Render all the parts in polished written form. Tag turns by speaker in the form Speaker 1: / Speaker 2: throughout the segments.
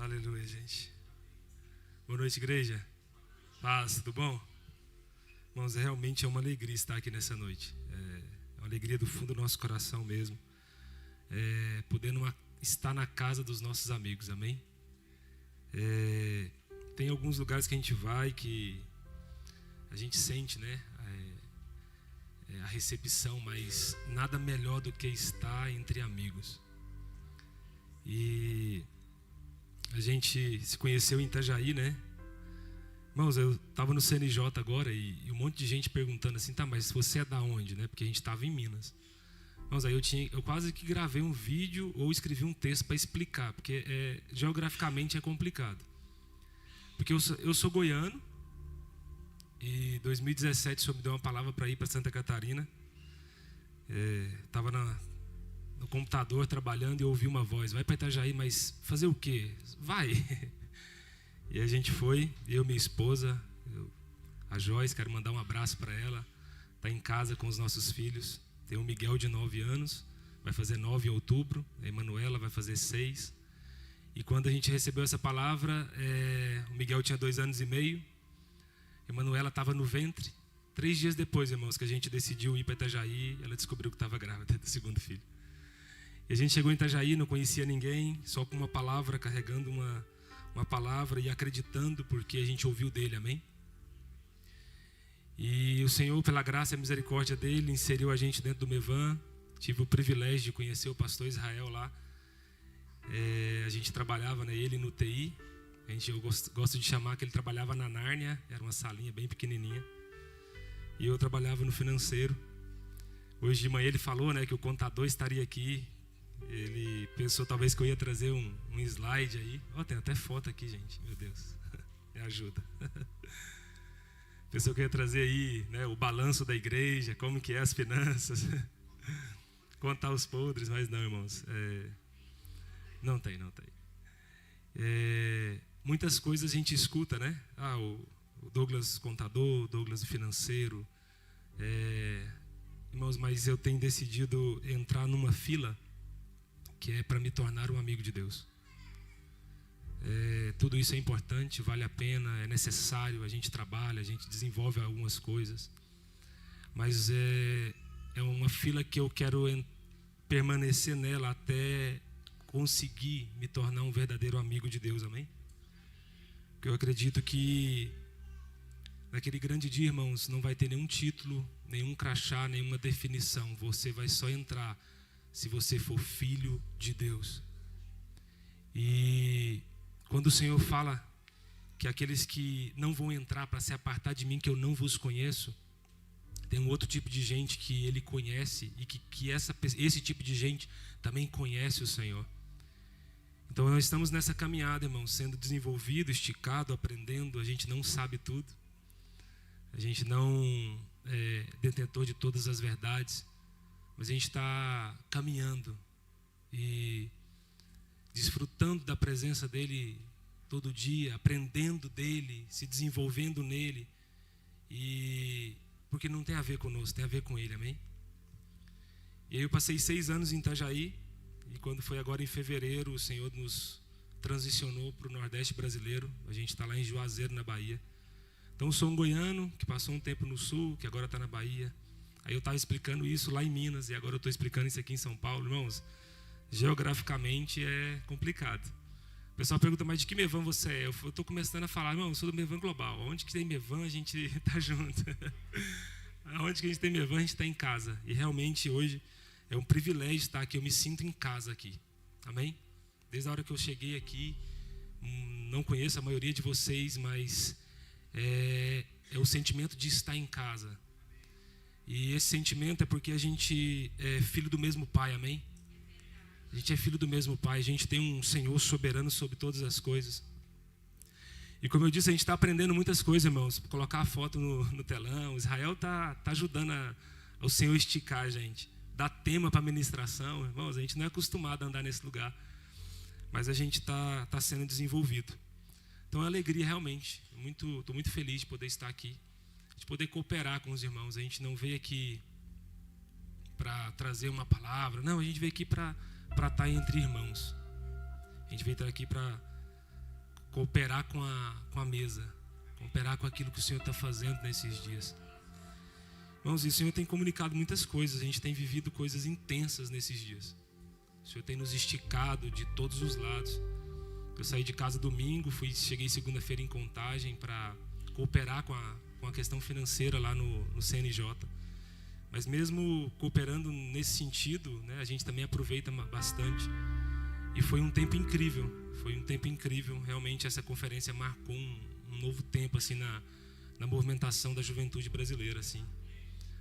Speaker 1: Aleluia, gente. Boa noite, igreja. Paz, tudo bom? Irmãos, realmente é uma alegria estar aqui nessa noite. É uma alegria do fundo do nosso coração mesmo. Podendo estar na casa dos nossos amigos, amém? Tem alguns lugares que a gente vai que a gente sente, né? A recepção, mas nada melhor do que estar entre amigos. E a gente se conheceu em Itajaí, né? Irmãos, eu estava no CNJ agora e um monte de gente perguntando assim, tá, mas você é da onde, né? Porque a gente estava em Minas. Irmãos, aí eu quase que gravei um vídeo ou escrevi um texto para explicar, porque geograficamente é complicado. Porque eu sou goiano e em 2017 o Senhor me deu uma palavra para ir para Santa Catarina. Estava no computador trabalhando e eu ouvi uma voz, vai para Itajaí, mas fazer o quê? Vai! E a gente foi, eu e minha esposa, a Joyce, quero mandar um abraço para ela, está em casa com os nossos filhos. Tem o Miguel de 9 anos, vai fazer 9 em outubro, a Emanuela vai fazer 6. E quando a gente recebeu essa palavra, o Miguel tinha 2 anos e meio, a Emanuela estava no ventre. 3 dias depois, irmãos, que a gente decidiu ir para Itajaí, ela descobriu que estava grávida do segundo filho. E a gente chegou em Itajaí, não conhecia ninguém, só com uma palavra, carregando uma palavra e acreditando porque a gente ouviu dele, amém? E o Senhor, pela graça e misericórdia dele, inseriu a gente dentro do Mevan. Tive o privilégio de conhecer o pastor Israel lá. A gente trabalhava, né, ele no TI. Eu gosto de chamar que ele trabalhava na Nárnia, era uma salinha bem pequenininha. E eu trabalhava no financeiro. Hoje de manhã ele falou, né, que o contador estaria aqui. Ele pensou talvez que eu ia trazer um slide aí. Tem até foto aqui, gente. Meu Deus, me ajuda. Pensou que eu ia trazer aí, né, o balanço da igreja, como que é as finanças. Contar os podres, mas não, irmãos. Não tem. Muitas coisas a gente escuta, né? O Douglas contador, o Douglas financeiro. Irmãos, mas eu tenho decidido entrar numa fila que é para me tornar um amigo de Deus. Tudo isso é importante, vale a pena, é necessário, a gente trabalha, a gente desenvolve algumas coisas. Mas é uma fila que eu quero permanecer nela até conseguir me tornar um verdadeiro amigo de Deus, amém? Porque eu acredito que naquele grande dia, irmãos, não vai ter nenhum título, nenhum crachá, nenhuma definição. Você vai só entrar se você for filho de Deus. E quando o Senhor fala que aqueles que não vão entrar para se apartar de mim, que eu não vos conheço, tem um outro tipo de gente que ele conhece e que esse tipo de gente também conhece o Senhor. Então nós estamos nessa caminhada, irmãos, sendo desenvolvido, esticado, aprendendo. A gente não sabe tudo. A gente não é detentor de todas as verdades. Mas a gente está caminhando e desfrutando da presença dele todo dia, aprendendo dele, se desenvolvendo nele. E porque não tem a ver conosco, tem a ver com ele, amém? E aí eu passei 6 anos em Itajaí, e quando foi agora em fevereiro, o Senhor nos transicionou para o Nordeste brasileiro. A gente está lá em Juazeiro, na Bahia. Então eu sou um goiano que passou um tempo no Sul, que agora está na Bahia. Aí eu estava explicando isso lá em Minas, e agora eu estou explicando isso aqui em São Paulo. Irmãos, geograficamente é complicado. O pessoal pergunta, mas de que Mevan você é? Eu estou começando a falar, irmão, eu sou do Mevan Global. Onde que tem Mevan, a gente está junto. Onde que a gente tem Mevan, a gente está em casa. E realmente hoje é um privilégio estar aqui, eu me sinto em casa aqui. Amém? Desde a hora que eu cheguei aqui, não conheço a maioria de vocês, mas é o sentimento de estar em casa. E esse sentimento é porque a gente é filho do mesmo Pai, amém? A gente é filho do mesmo Pai, a gente tem um Senhor soberano sobre todas as coisas. E como eu disse, a gente está aprendendo muitas coisas, irmãos. Colocar a foto no telão, Israel está ajudando ao Senhor esticar a gente. Dar tema para a ministração, irmãos, a gente não é acostumado a andar nesse lugar. Mas a gente está sendo desenvolvido. Então é alegria realmente, estou muito feliz de poder estar aqui. De poder cooperar com os irmãos. A gente não veio aqui para trazer uma palavra. Não, a gente veio aqui para estar entre irmãos. A gente veio estar aqui para cooperar com a mesa, cooperar com aquilo que o Senhor está fazendo nesses dias. Irmãos, e o Senhor tem comunicado muitas coisas, a gente tem vivido coisas intensas nesses dias. O Senhor tem nos esticado de todos os lados. Eu saí de casa domingo, cheguei segunda-feira em Contagem para cooperar com a questão financeira lá no CNJ. Mas mesmo cooperando nesse sentido, né, a gente também aproveita bastante. E foi um tempo incrível, realmente essa conferência marcou um novo tempo assim, na movimentação da juventude brasileira. Assim.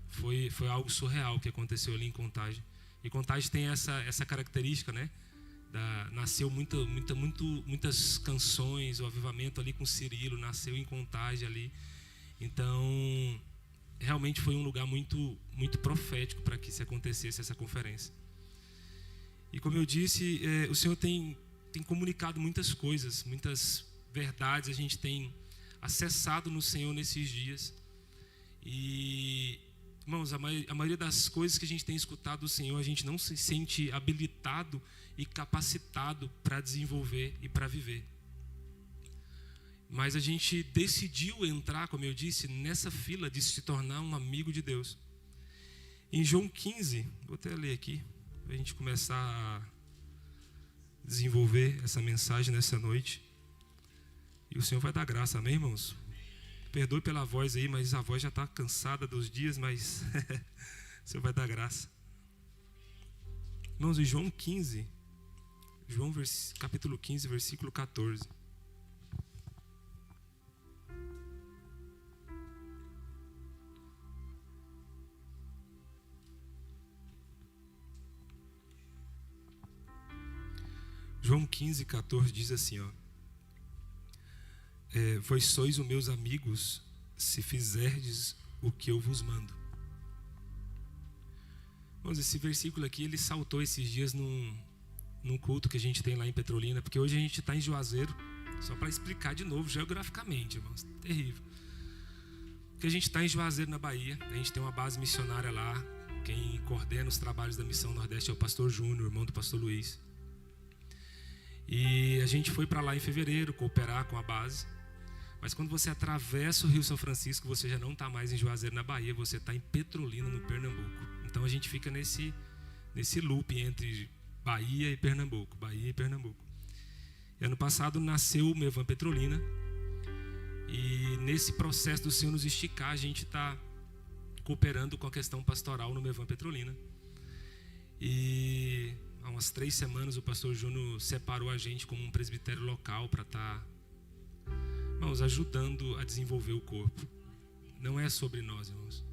Speaker 1: Foi algo surreal que aconteceu ali em Contagem. E Contagem tem essa característica, né? Nasceu muitas canções, o avivamento ali com Cirilo, nasceu em Contagem ali. Então, realmente foi um lugar muito, muito profético para que se acontecesse essa conferência. E como eu disse, o Senhor tem comunicado muitas coisas, muitas verdades, a gente tem acessado no Senhor nesses dias. E, irmãos, a maioria das coisas que a gente tem escutado do Senhor, a gente não se sente habilitado e capacitado para desenvolver e para viver. Mas a gente decidiu entrar, como eu disse, nessa fila de se tornar um amigo de Deus. Em João 15, vou até ler aqui, para a gente começar a desenvolver essa mensagem nessa noite. E o Senhor vai dar graça, amém, irmãos? Perdoe pela voz aí, mas a voz já está cansada dos dias, mas o Senhor vai dar graça. Irmãos, em João 15, capítulo 15, versículo 14. João 15, 14 diz assim, ó. Vós sois os meus amigos, se fizerdes o que eu vos mando. Irmãos, esse versículo aqui, ele saltou esses dias num culto que a gente tem lá em Petrolina, porque hoje a gente está em Juazeiro, só para explicar de novo geograficamente, irmãos, terrível. Porque a gente está em Juazeiro, na Bahia, a gente tem uma base missionária lá, quem coordena os trabalhos da Missão Nordeste é o pastor Júnior, irmão do pastor Luiz. E a gente foi para lá em fevereiro cooperar com a base. Mas quando você atravessa o Rio São Francisco, você já não está mais em Juazeiro, na Bahia, você está em Petrolina, no Pernambuco. Então a gente fica nesse loop entre Bahia e Pernambuco, Bahia e Pernambuco. E ano passado nasceu o Mevan Petrolina. E nesse processo do Senhor nos esticar, a gente está cooperando com a questão pastoral no Mevan Petrolina. E há umas 3 semanas o pastor Júnior separou a gente como um presbitério local para estar, irmãos, ajudando a desenvolver o corpo. Não é sobre nós, irmãos.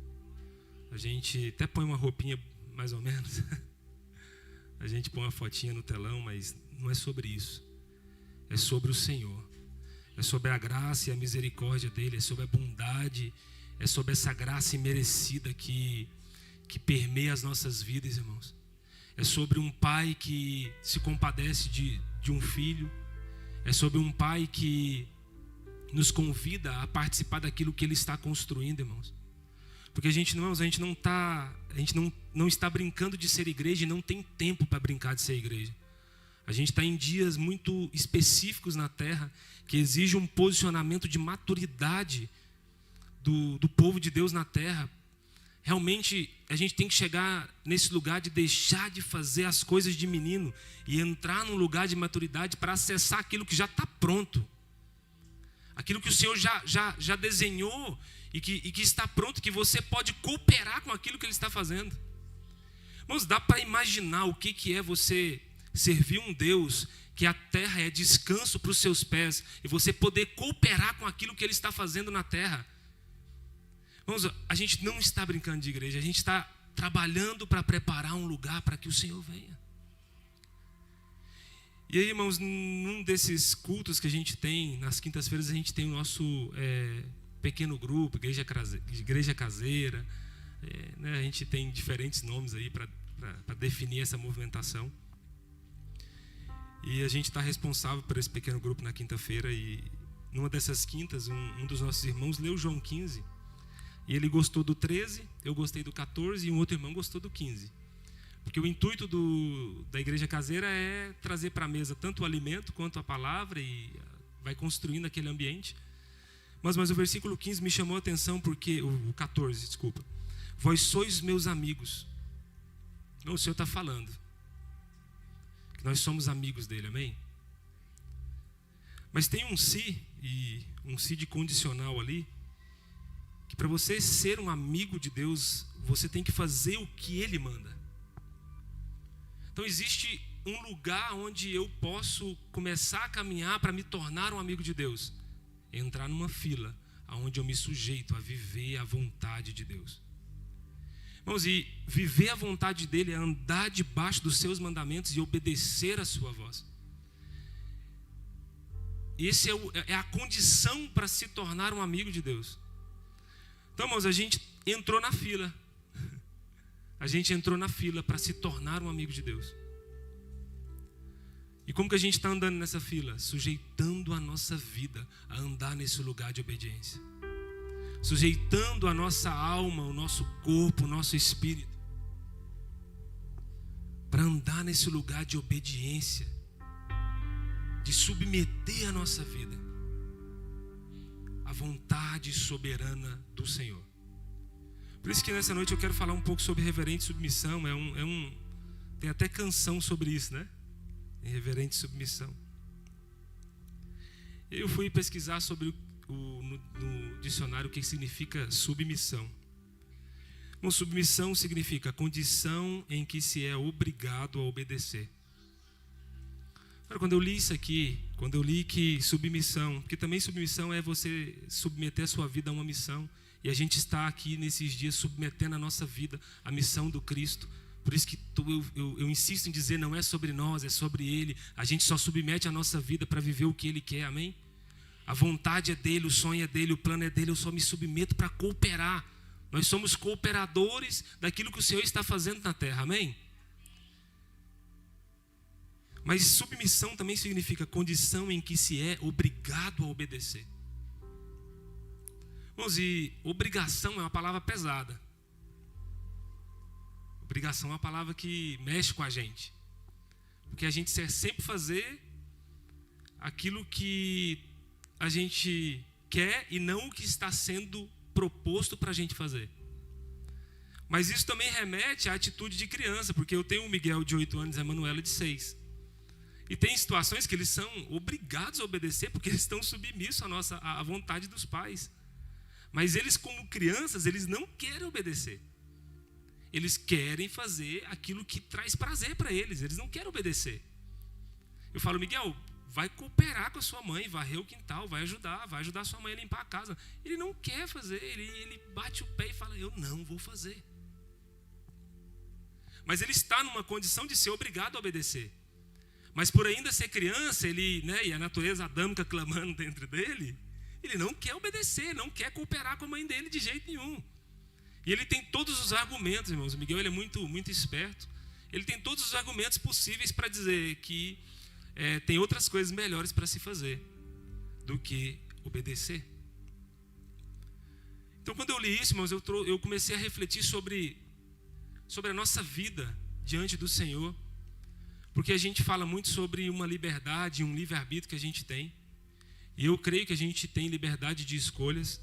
Speaker 1: A gente até põe uma roupinha mais ou menos. A gente põe uma fotinha no telão, mas não é sobre isso. É sobre o Senhor. É sobre a graça e a misericórdia dele. É sobre a bondade. É sobre essa graça imerecida que permeia as nossas vidas, irmãos. É sobre um pai que se compadece de um filho. É sobre um pai que nos convida a participar daquilo que ele está construindo, irmãos. Porque a gente não está brincando de ser igreja e não tem tempo para brincar de ser igreja. A gente está em dias muito específicos na terra que exigem um posicionamento de maturidade do povo de Deus na terra. Realmente, a gente tem que chegar nesse lugar de deixar de fazer as coisas de menino e entrar num lugar de maturidade para acessar aquilo que já está pronto. Aquilo que o Senhor já desenhou e que está pronto, que você pode cooperar com aquilo que Ele está fazendo. Irmãos, dá para imaginar o que é você servir um Deus que a terra é descanso para os seus pés e você poder cooperar com aquilo que Ele está fazendo na terra. Irmãos, a gente não está brincando de igreja, a gente está trabalhando para preparar um lugar para que o Senhor venha. E aí, irmãos, num desses cultos que a gente tem, nas quintas-feiras a gente tem o nosso pequeno grupo, igreja caseira, né? A gente tem diferentes nomes aí para definir essa movimentação. E a gente está responsável por esse pequeno grupo na quinta-feira e numa dessas quintas, um dos nossos irmãos leu João 15 e ele gostou do 13, eu gostei do 14 e um outro irmão gostou do 15. Porque o intuito da igreja caseira é trazer para a mesa tanto o alimento quanto a palavra e vai construindo aquele ambiente. Mas o versículo 15 me chamou a atenção porque, o 14, desculpa. Vós sois meus amigos. Não, o Senhor está falando que nós somos amigos dele, amém? Mas tem um se, e um se de condicional ali, que para você ser um amigo de Deus, você tem que fazer o que ele manda. Então existe um lugar onde eu posso começar a caminhar para me tornar um amigo de Deus. Entrar numa fila onde eu me sujeito a viver a vontade de Deus. Irmãos, e viver a vontade dele é andar debaixo dos seus mandamentos e obedecer a sua voz. Esse é a condição para se tornar um amigo de Deus. Então, irmãos, a gente entrou na fila. A gente entrou na fila para se tornar um amigo de Deus. E como que a gente está andando nessa fila? Sujeitando a nossa vida a andar nesse lugar de obediência. Sujeitando a nossa alma, o nosso corpo, o nosso espírito. Para andar nesse lugar de obediência. De submeter a nossa vida à vontade soberana do Senhor. Por isso que nessa noite eu quero falar um pouco sobre reverente submissão. Tem até canção sobre isso, né? Em reverente submissão. Eu fui pesquisar sobre no dicionário o que significa submissão. Bom, submissão significa condição em que se é obrigado a obedecer. Agora, quando eu li isso aqui, quando eu li que submissão, porque também submissão é você submeter a sua vida a uma missão, e a gente está aqui nesses dias submetendo a nossa vida à missão do Cristo. Por isso que eu insisto em dizer, não é sobre nós, é sobre Ele. A gente só submete a nossa vida para viver o que Ele quer, amém? A vontade é dEle, o sonho é dEle, o plano é dEle, eu só me submeto para cooperar. Nós somos cooperadores daquilo que o Senhor está fazendo na terra, amém? Mas submissão também significa condição em que se é obrigado a obedecer. Irmãos, e obrigação é uma palavra pesada. Obrigação é uma palavra que mexe com a gente. Porque a gente quer sempre fazer aquilo que a gente quer e não o que está sendo proposto para a gente fazer. Mas isso também remete à atitude de criança, porque eu tenho o Miguel de 8 anos e a Manuela de 6. E tem situações que eles são obrigados a obedecer, porque eles estão submissos à vontade dos pais. Mas eles, como crianças, eles não querem obedecer. Eles querem fazer aquilo que traz prazer para eles. Eles não querem obedecer. Eu falo, Miguel, vai cooperar com a sua mãe, varrer o quintal, vai ajudar sua mãe a limpar a casa. Ele não quer fazer, ele bate o pé e fala, eu não vou fazer. Mas ele está numa condição de ser obrigado a obedecer. Mas por ainda ser criança, e a natureza adâmica clamando dentro dele, ele não quer obedecer, não quer cooperar com a mãe dele de jeito nenhum. E ele tem todos os argumentos, irmãos. O Miguel ele é muito, muito esperto. Ele tem todos os argumentos possíveis para dizer que tem outras coisas melhores para se fazer do que obedecer. Então, quando eu li isso, irmãos, eu comecei a refletir sobre a nossa vida diante do Senhor. Porque a gente fala muito sobre uma liberdade, um livre-arbítrio que a gente tem. E eu creio que a gente tem liberdade de escolhas.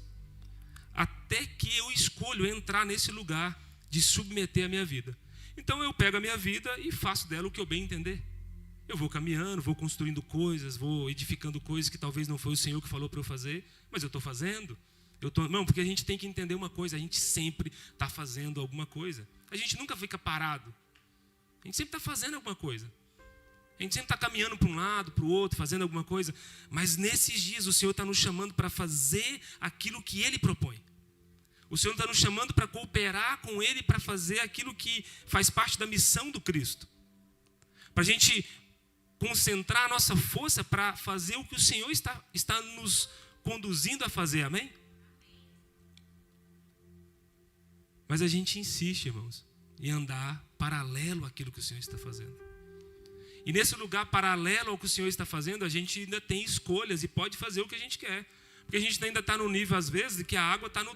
Speaker 1: Até que eu escolho entrar nesse lugar de submeter a minha vida. Então eu pego a minha vida e faço dela o que eu bem entender. Eu vou caminhando, vou construindo coisas, vou edificando coisas que talvez não foi o Senhor que falou para eu fazer, mas eu estou fazendo. Não, porque a gente tem que entender uma coisa, a gente sempre está fazendo alguma coisa. A gente nunca fica parado. A gente sempre está fazendo alguma coisa. A gente sempre está caminhando para um lado, para o outro, fazendo alguma coisa. Mas nesses dias o Senhor está nos chamando para fazer aquilo que Ele propõe. O Senhor está nos chamando para cooperar com Ele, para fazer aquilo que faz parte da missão do Cristo. Para a gente concentrar a nossa força para fazer o que o Senhor está nos conduzindo a fazer, amém? Mas a gente insiste, irmãos, em andar paralelo àquilo que o Senhor está fazendo. E nesse lugar paralelo ao que o Senhor está fazendo, a gente ainda tem escolhas e pode fazer o que a gente quer. Porque a gente ainda está no nível, às vezes, de que a água está no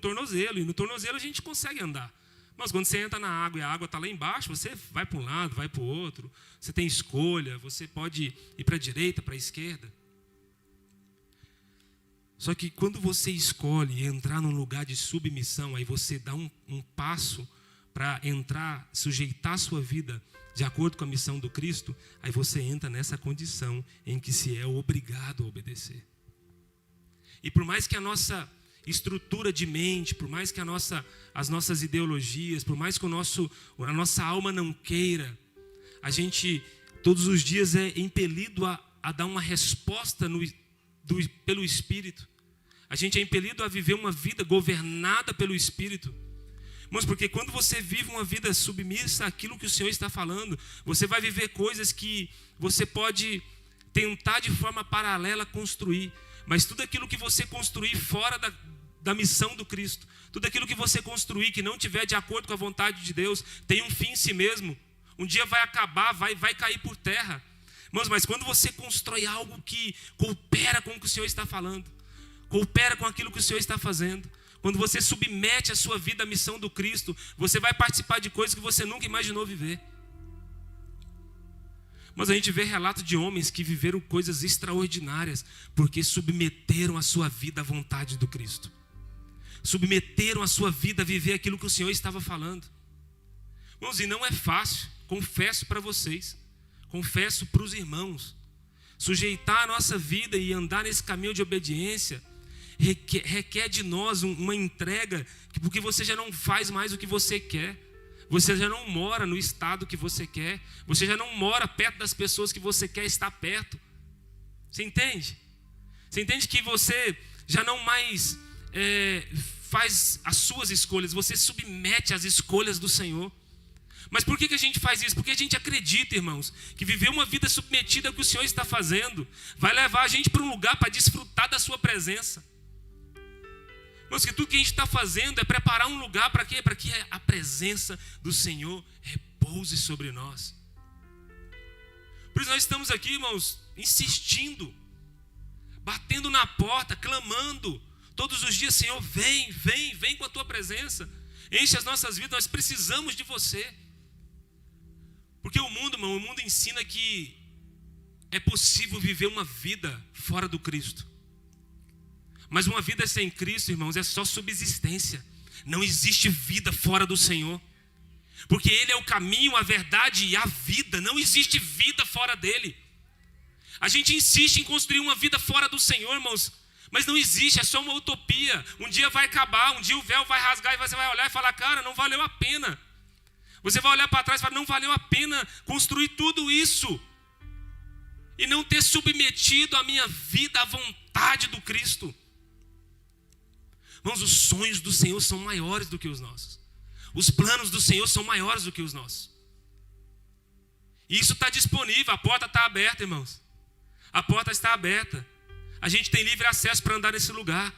Speaker 1: tornozelo. E no tornozelo a gente consegue andar. Mas quando você entra na água e a água está lá embaixo, você vai para um lado, vai para o outro. Você tem escolha, você pode ir para a direita, para a esquerda. Só que quando você escolhe entrar num lugar de submissão, aí você dá um passo para entrar, sujeitar a sua vida de acordo com a missão do Cristo, aí você entra nessa condição em que se é obrigado a obedecer. E por mais que a nossa estrutura de mente, por mais que as nossas ideologias, por mais que a nossa alma não queira, a gente todos os dias é impelido a dar uma resposta pelo Espírito. A gente é impelido a viver uma vida governada pelo Espírito. Mas porque quando você vive uma vida submissa àquilo que o Senhor está falando, você vai viver coisas que você pode tentar de forma paralela construir. Mas tudo aquilo que você construir fora da missão do Cristo, tudo aquilo que você construir que não tiver de acordo com a vontade de Deus, tem um fim em si mesmo. Um dia vai acabar, vai cair por terra. Mas quando você constrói algo que coopera com o que o Senhor está falando, coopera com aquilo que o Senhor está fazendo, quando você submete a sua vida à missão do Cristo, você vai participar de coisas que você nunca imaginou viver. Mas a gente vê relatos de homens que viveram coisas extraordinárias porque submeteram a sua vida à vontade do Cristo. Submeteram a sua vida a viver aquilo que o Senhor estava falando. Irmãos, e não é fácil, confesso para vocês, confesso para os irmãos, sujeitar a nossa vida e andar nesse caminho de obediência requer de nós uma entrega, porque você já não faz mais o que você quer, você já não mora no estado que você quer, você já não mora perto das pessoas que você quer estar perto. Você entende? Você entende que você já não mais faz as suas escolhas, você submete às escolhas do Senhor. Mas por que a gente faz isso? Porque a gente acredita, irmãos, que viver uma vida submetida ao que o Senhor está fazendo vai levar a gente para um lugar para desfrutar da sua presença. Irmãos, que tudo que a gente está fazendo é preparar um lugar para quê? Para que a presença do Senhor repouse sobre nós. Por isso nós estamos aqui, irmãos, insistindo, batendo na porta, clamando, todos os dias: Senhor, vem com a tua presença, enche as nossas vidas, nós precisamos de você. Porque o mundo ensina que é possível viver uma vida fora do Cristo. Mas uma vida sem Cristo, irmãos, é só subsistência. Não existe vida fora do Senhor. Porque Ele é o caminho, a verdade e a vida. Não existe vida fora dEle. A gente insiste em construir uma vida fora do Senhor, irmãos, mas não existe, é só uma utopia. Um dia vai acabar, um dia o véu vai rasgar e você vai olhar e falar: cara, não valeu a pena. Você vai olhar para trás e falar: não valeu a pena construir tudo isso e não ter submetido a minha vida à vontade do Cristo. Irmãos, os sonhos do Senhor são maiores do que os nossos. Os planos do Senhor são maiores do que os nossos. E isso está disponível, a porta está aberta, irmãos. A porta está aberta. A gente tem livre acesso para andar nesse lugar.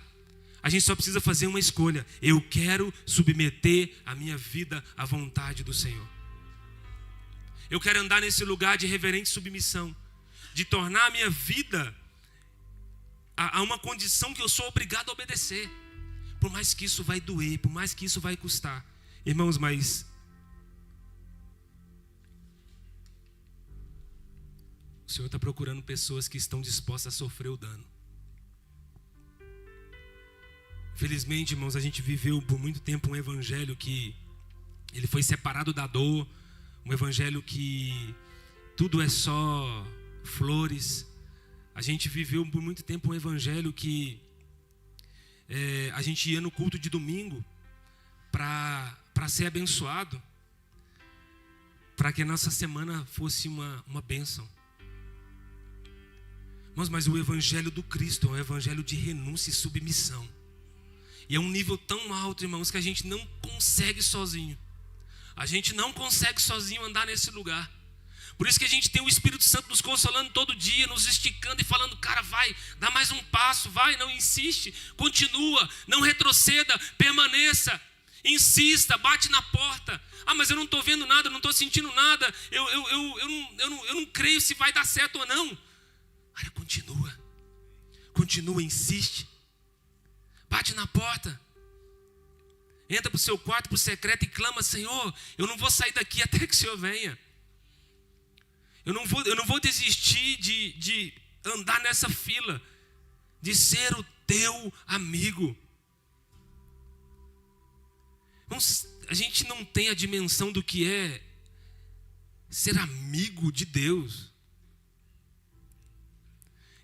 Speaker 1: A gente só precisa fazer uma escolha: eu quero submeter a minha vida à vontade do Senhor. Eu quero andar nesse lugar de reverente submissão, de tornar a minha vida a uma condição que eu sou obrigado a obedecer, por mais que isso vai doer, por mais que isso vai custar. Irmãos, mas o Senhor está procurando pessoas que estão dispostas a sofrer o dano. Felizmente, irmãos, a gente viveu por muito tempo um evangelho que ele foi separado da dor, um evangelho que tudo é só flores. A gente viveu por muito tempo um evangelho que a gente ia no culto de domingo para ser abençoado, para que a nossa semana fosse uma bênção. Mas o evangelho do Cristo é um evangelho de renúncia e submissão. E é um nível tão alto, irmãos, que a gente não consegue sozinho. A gente não consegue sozinho andar nesse lugar. Por isso que a gente tem o Espírito Santo nos consolando todo dia, nos esticando e falando: cara, vai, dá mais um passo, vai, não insiste, continua, não retroceda, permaneça, insista, bate na porta. Ah, mas eu não estou vendo nada, não estou sentindo nada, eu não creio se vai dar certo ou não. Cara, continua, insiste. Bate na porta. Entra para o seu quarto, para o secreto e clama: Senhor, eu não vou sair daqui até que o Senhor venha. Eu não vou desistir de andar nessa fila, de ser teu amigo. A gente não tem a dimensão do que é ser amigo de Deus.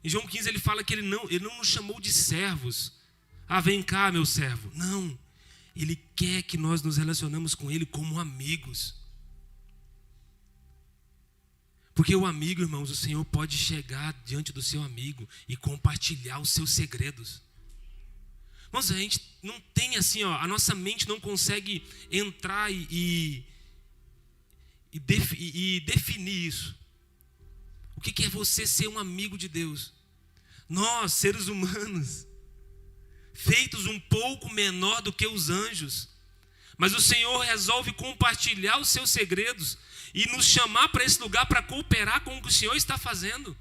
Speaker 1: Em João 15 ele fala que ele não nos chamou de servos. Ah, vem cá, meu servo. Não, ele quer que nós nos relacionemos com ele como amigos. Porque o amigo, irmãos, o Senhor pode chegar diante do seu amigo e compartilhar os seus segredos. Mas a gente não tem assim, a nossa mente não consegue entrar e definir isso. O que é você ser um amigo de Deus? Nós, seres humanos, feitos um pouco menor do que os anjos, mas o Senhor resolve compartilhar os seus segredos e nos chamar para esse lugar para cooperar com o que o Senhor está fazendo.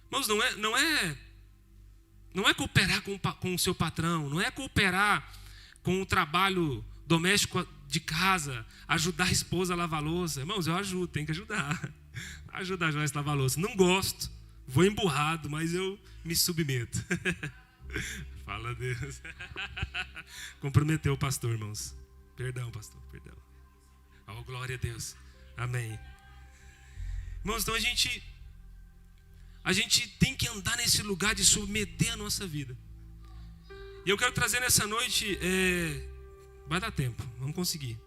Speaker 1: Irmãos, não é cooperar com o seu patrão, não é cooperar com o trabalho doméstico de casa, ajudar a esposa a lavar a louça. Irmãos, eu ajudo, tem que ajudar. Ajudar a Joyce a lavar a louça. Não gosto, vou emburrado, mas eu me submeto. Fala, Deus. Comprometeu o pastor, irmãos. Perdão, pastor, perdão. Oh, glória a Deus. Amém. Irmãos, então a gente tem que andar nesse lugar de submeter a nossa vida. E eu quero trazer nessa noite, vai dar tempo, vamos conseguir.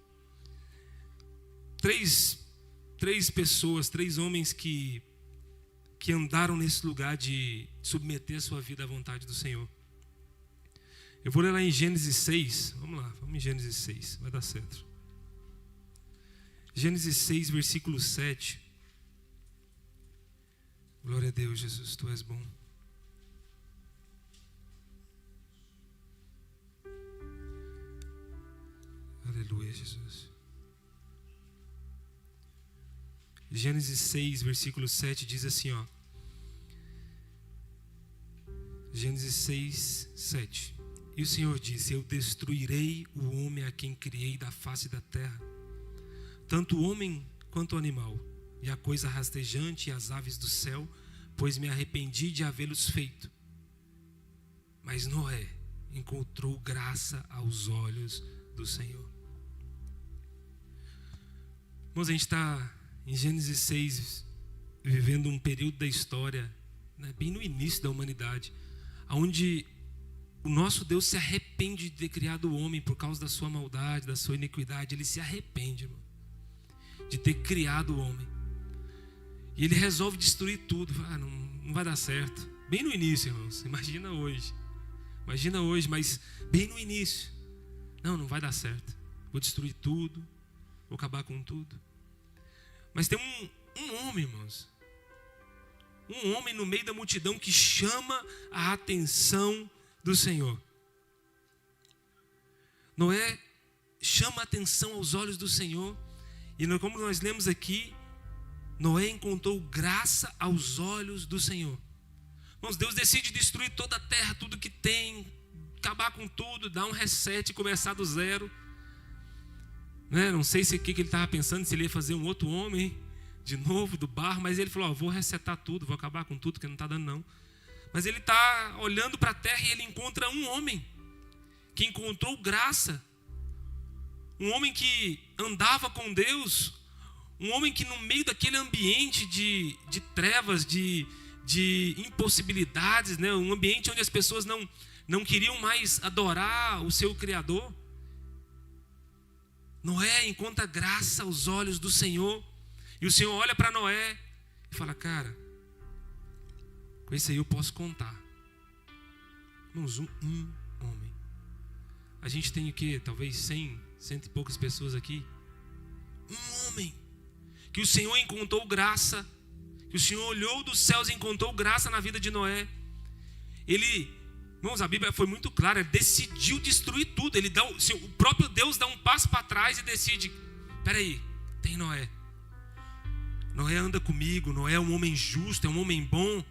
Speaker 1: Três pessoas, 3 homens que andaram nesse lugar de submeter a sua vida à vontade do Senhor. Eu vou ler lá em Gênesis 6, vamos em Gênesis 6, vai dar certo. Gênesis 6, versículo 7. Glória a Deus, Jesus, Tu és bom. Aleluia, Jesus. Gênesis 6, versículo 7 diz assim, Gênesis 6, 7. E o Senhor disse: eu destruirei o homem a quem criei da face da terra, tanto o homem quanto o animal, e a coisa rastejante e as aves do céu, pois me arrependi de havê-los feito. Mas Noé encontrou graça aos olhos do Senhor. Irmãos, a gente está em Gênesis 6, vivendo um período da história, bem no início da humanidade, onde o nosso Deus se arrepende de ter criado o homem por causa da sua maldade, da sua iniquidade. Ele se arrepende, irmão, de ter criado o homem. E ele resolve destruir tudo. Não vai dar certo. Bem no início, irmãos. Imagina hoje, mas bem no início. Não vai dar certo. Vou destruir tudo, vou acabar com tudo. Mas tem um homem, irmãos. Um homem no meio da multidão que chama a atenção do Senhor. Noé chama a atenção aos olhos do Senhor. E como nós lemos aqui, Noé encontrou graça aos olhos do Senhor. Irmãos, Deus decide destruir toda a terra, tudo que tem, acabar com tudo, dar um reset e começar do zero. Não sei se o que ele estava pensando, se ele ia fazer um outro homem de novo do barro, mas ele falou: vou resetar tudo, vou acabar com tudo, que não está dando não. Mas ele está olhando para a terra e ele encontra um homem que encontrou graça, um homem que andava com Deus, um homem que no meio daquele ambiente de trevas, de impossibilidades, um ambiente onde as pessoas não queriam mais adorar o seu Criador, Noé encontra graça aos olhos do Senhor. E o Senhor olha para Noé e fala: cara, com esse aí eu posso contar. Irmãos, um homem. A gente tem o quê? Talvez 100 e poucas pessoas aqui. Um homem que o Senhor encontrou graça, que o Senhor olhou dos céus e encontrou graça na vida de Noé. Irmãos, a Bíblia foi muito clara, ele decidiu destruir tudo. O próprio Deus dá um passo para trás e decide: peraí, tem Noé. Noé anda comigo, Noé é um homem justo, é um homem bom.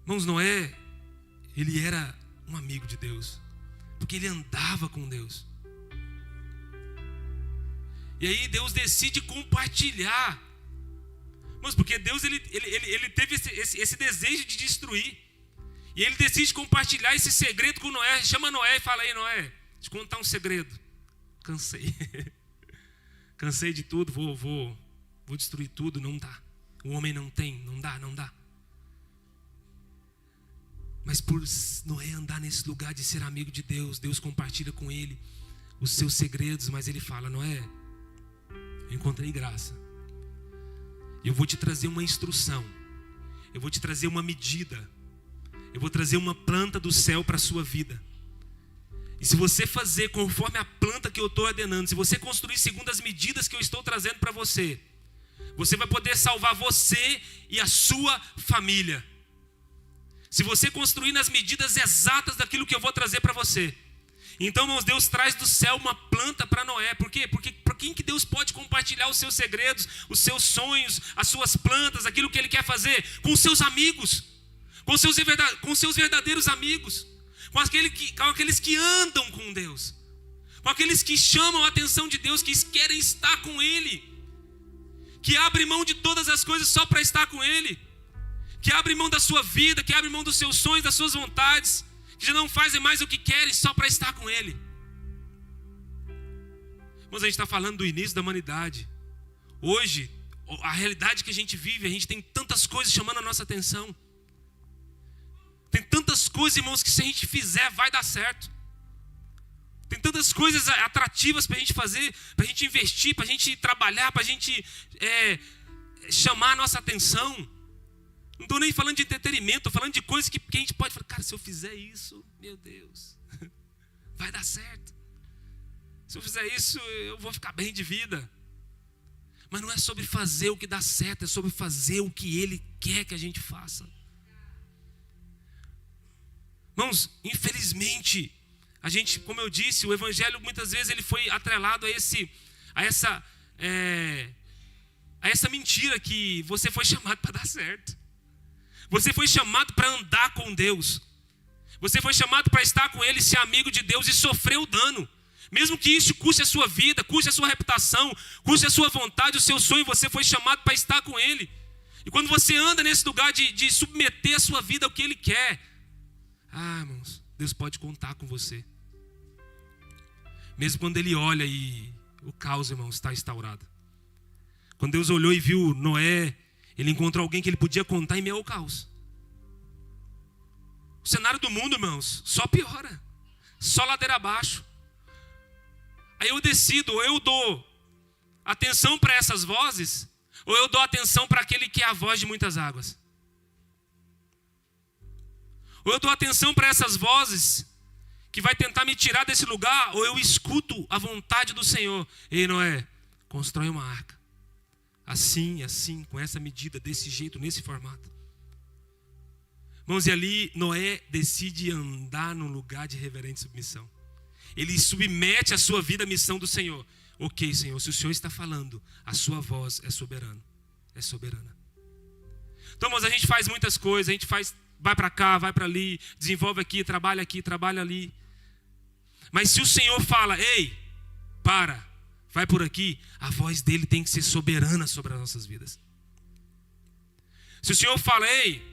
Speaker 1: Irmãos, Noé, ele era um amigo de Deus, porque ele andava com Deus. E aí Deus decide compartilhar Mas porque Deus ele teve esse desejo de destruir. E ele decide compartilhar esse segredo com Noé. Chama Noé e fala: aí, Noé, te contar um segredo. Cansei. Cansei de tudo, vou destruir tudo. Não dá. O homem não dá. Mas por Noé andar nesse lugar de ser amigo de Deus, Deus compartilha com ele os seus segredos. Mas ele fala: Noé, eu encontrei graça. Eu vou te trazer uma instrução. Eu vou te trazer uma medida. Eu vou trazer uma planta do céu para a sua vida. E se você fazer conforme a planta que eu estou ordenando, se você construir segundo as medidas que eu estou trazendo para você, você vai poder salvar você e a sua família. Se você construir nas medidas exatas daquilo que eu vou trazer para você. Então, irmãos, Deus traz do céu uma planta para Noé. Por quê? Porque para quem que Deus pode compartilhar os seus segredos, os seus sonhos, as suas plantas, aquilo que Ele quer fazer? Com os seus amigos, com seus verdadeiros amigos, com aqueles que andam com Deus, com aqueles que chamam a atenção de Deus, que querem estar com Ele, que abrem mão de todas as coisas só para estar com Ele, que abrem mão da sua vida, que abrem mão dos seus sonhos, das suas vontades, que já não fazem mais o que querem só para estar com Ele. Mas a gente está falando do início da humanidade. Hoje, a realidade que a gente vive, a gente tem tantas coisas chamando a nossa atenção. Tem tantas coisas, irmãos, que se a gente fizer vai dar certo. Tem tantas coisas atrativas para a gente fazer, para a gente investir, para a gente trabalhar, para a gente chamar a nossa atenção. Não estou nem falando de entretenimento, estou falando de coisas que a gente pode falar: cara, se eu fizer isso, meu Deus, vai dar certo. Se eu fizer isso, eu vou ficar bem de vida. Mas não é sobre fazer o que dá certo, é sobre fazer o que Ele quer que a gente faça. Irmãos, infelizmente, a gente, como eu disse, o evangelho muitas vezes ele foi atrelado a essa mentira que você foi chamado para dar certo. Você foi chamado para andar com Deus. Você foi chamado para estar com Ele, ser amigo de Deus e sofrer o dano. Mesmo que isso custe a sua vida, custe a sua reputação, custe a sua vontade, o seu sonho, você foi chamado para estar com Ele. E quando você anda nesse lugar de submeter a sua vida ao que Ele quer, irmãos, Deus pode contar com você. Mesmo quando Ele olha e o caos, irmãos, está instaurado. Quando Deus olhou e viu Noé, Ele encontrou alguém que Ele podia contar em meio ao caos. O cenário do mundo, irmãos, só piora. Só ladeira abaixo. Aí eu decido, ou eu dou atenção para essas vozes, ou eu dou atenção para aquele que é a voz de muitas águas. Ou eu dou atenção para essas vozes que vai tentar me tirar desse lugar, ou eu escuto a vontade do Senhor. Ei, Noé, constrói uma arca. Assim, com essa medida, desse jeito, nesse formato. Irmãos, e ali Noé decide andar num lugar de reverente submissão. Ele submete a sua vida à missão do Senhor. Ok, Senhor, se o Senhor está falando, a sua voz é soberana. É soberana. Então, irmãos, a gente faz muitas coisas, a gente vai para cá, vai para ali, desenvolve aqui, trabalha ali. Mas se o Senhor fala: ei, vai por aqui, a voz dele tem que ser soberana sobre as nossas vidas. Se o Senhor fala: ei,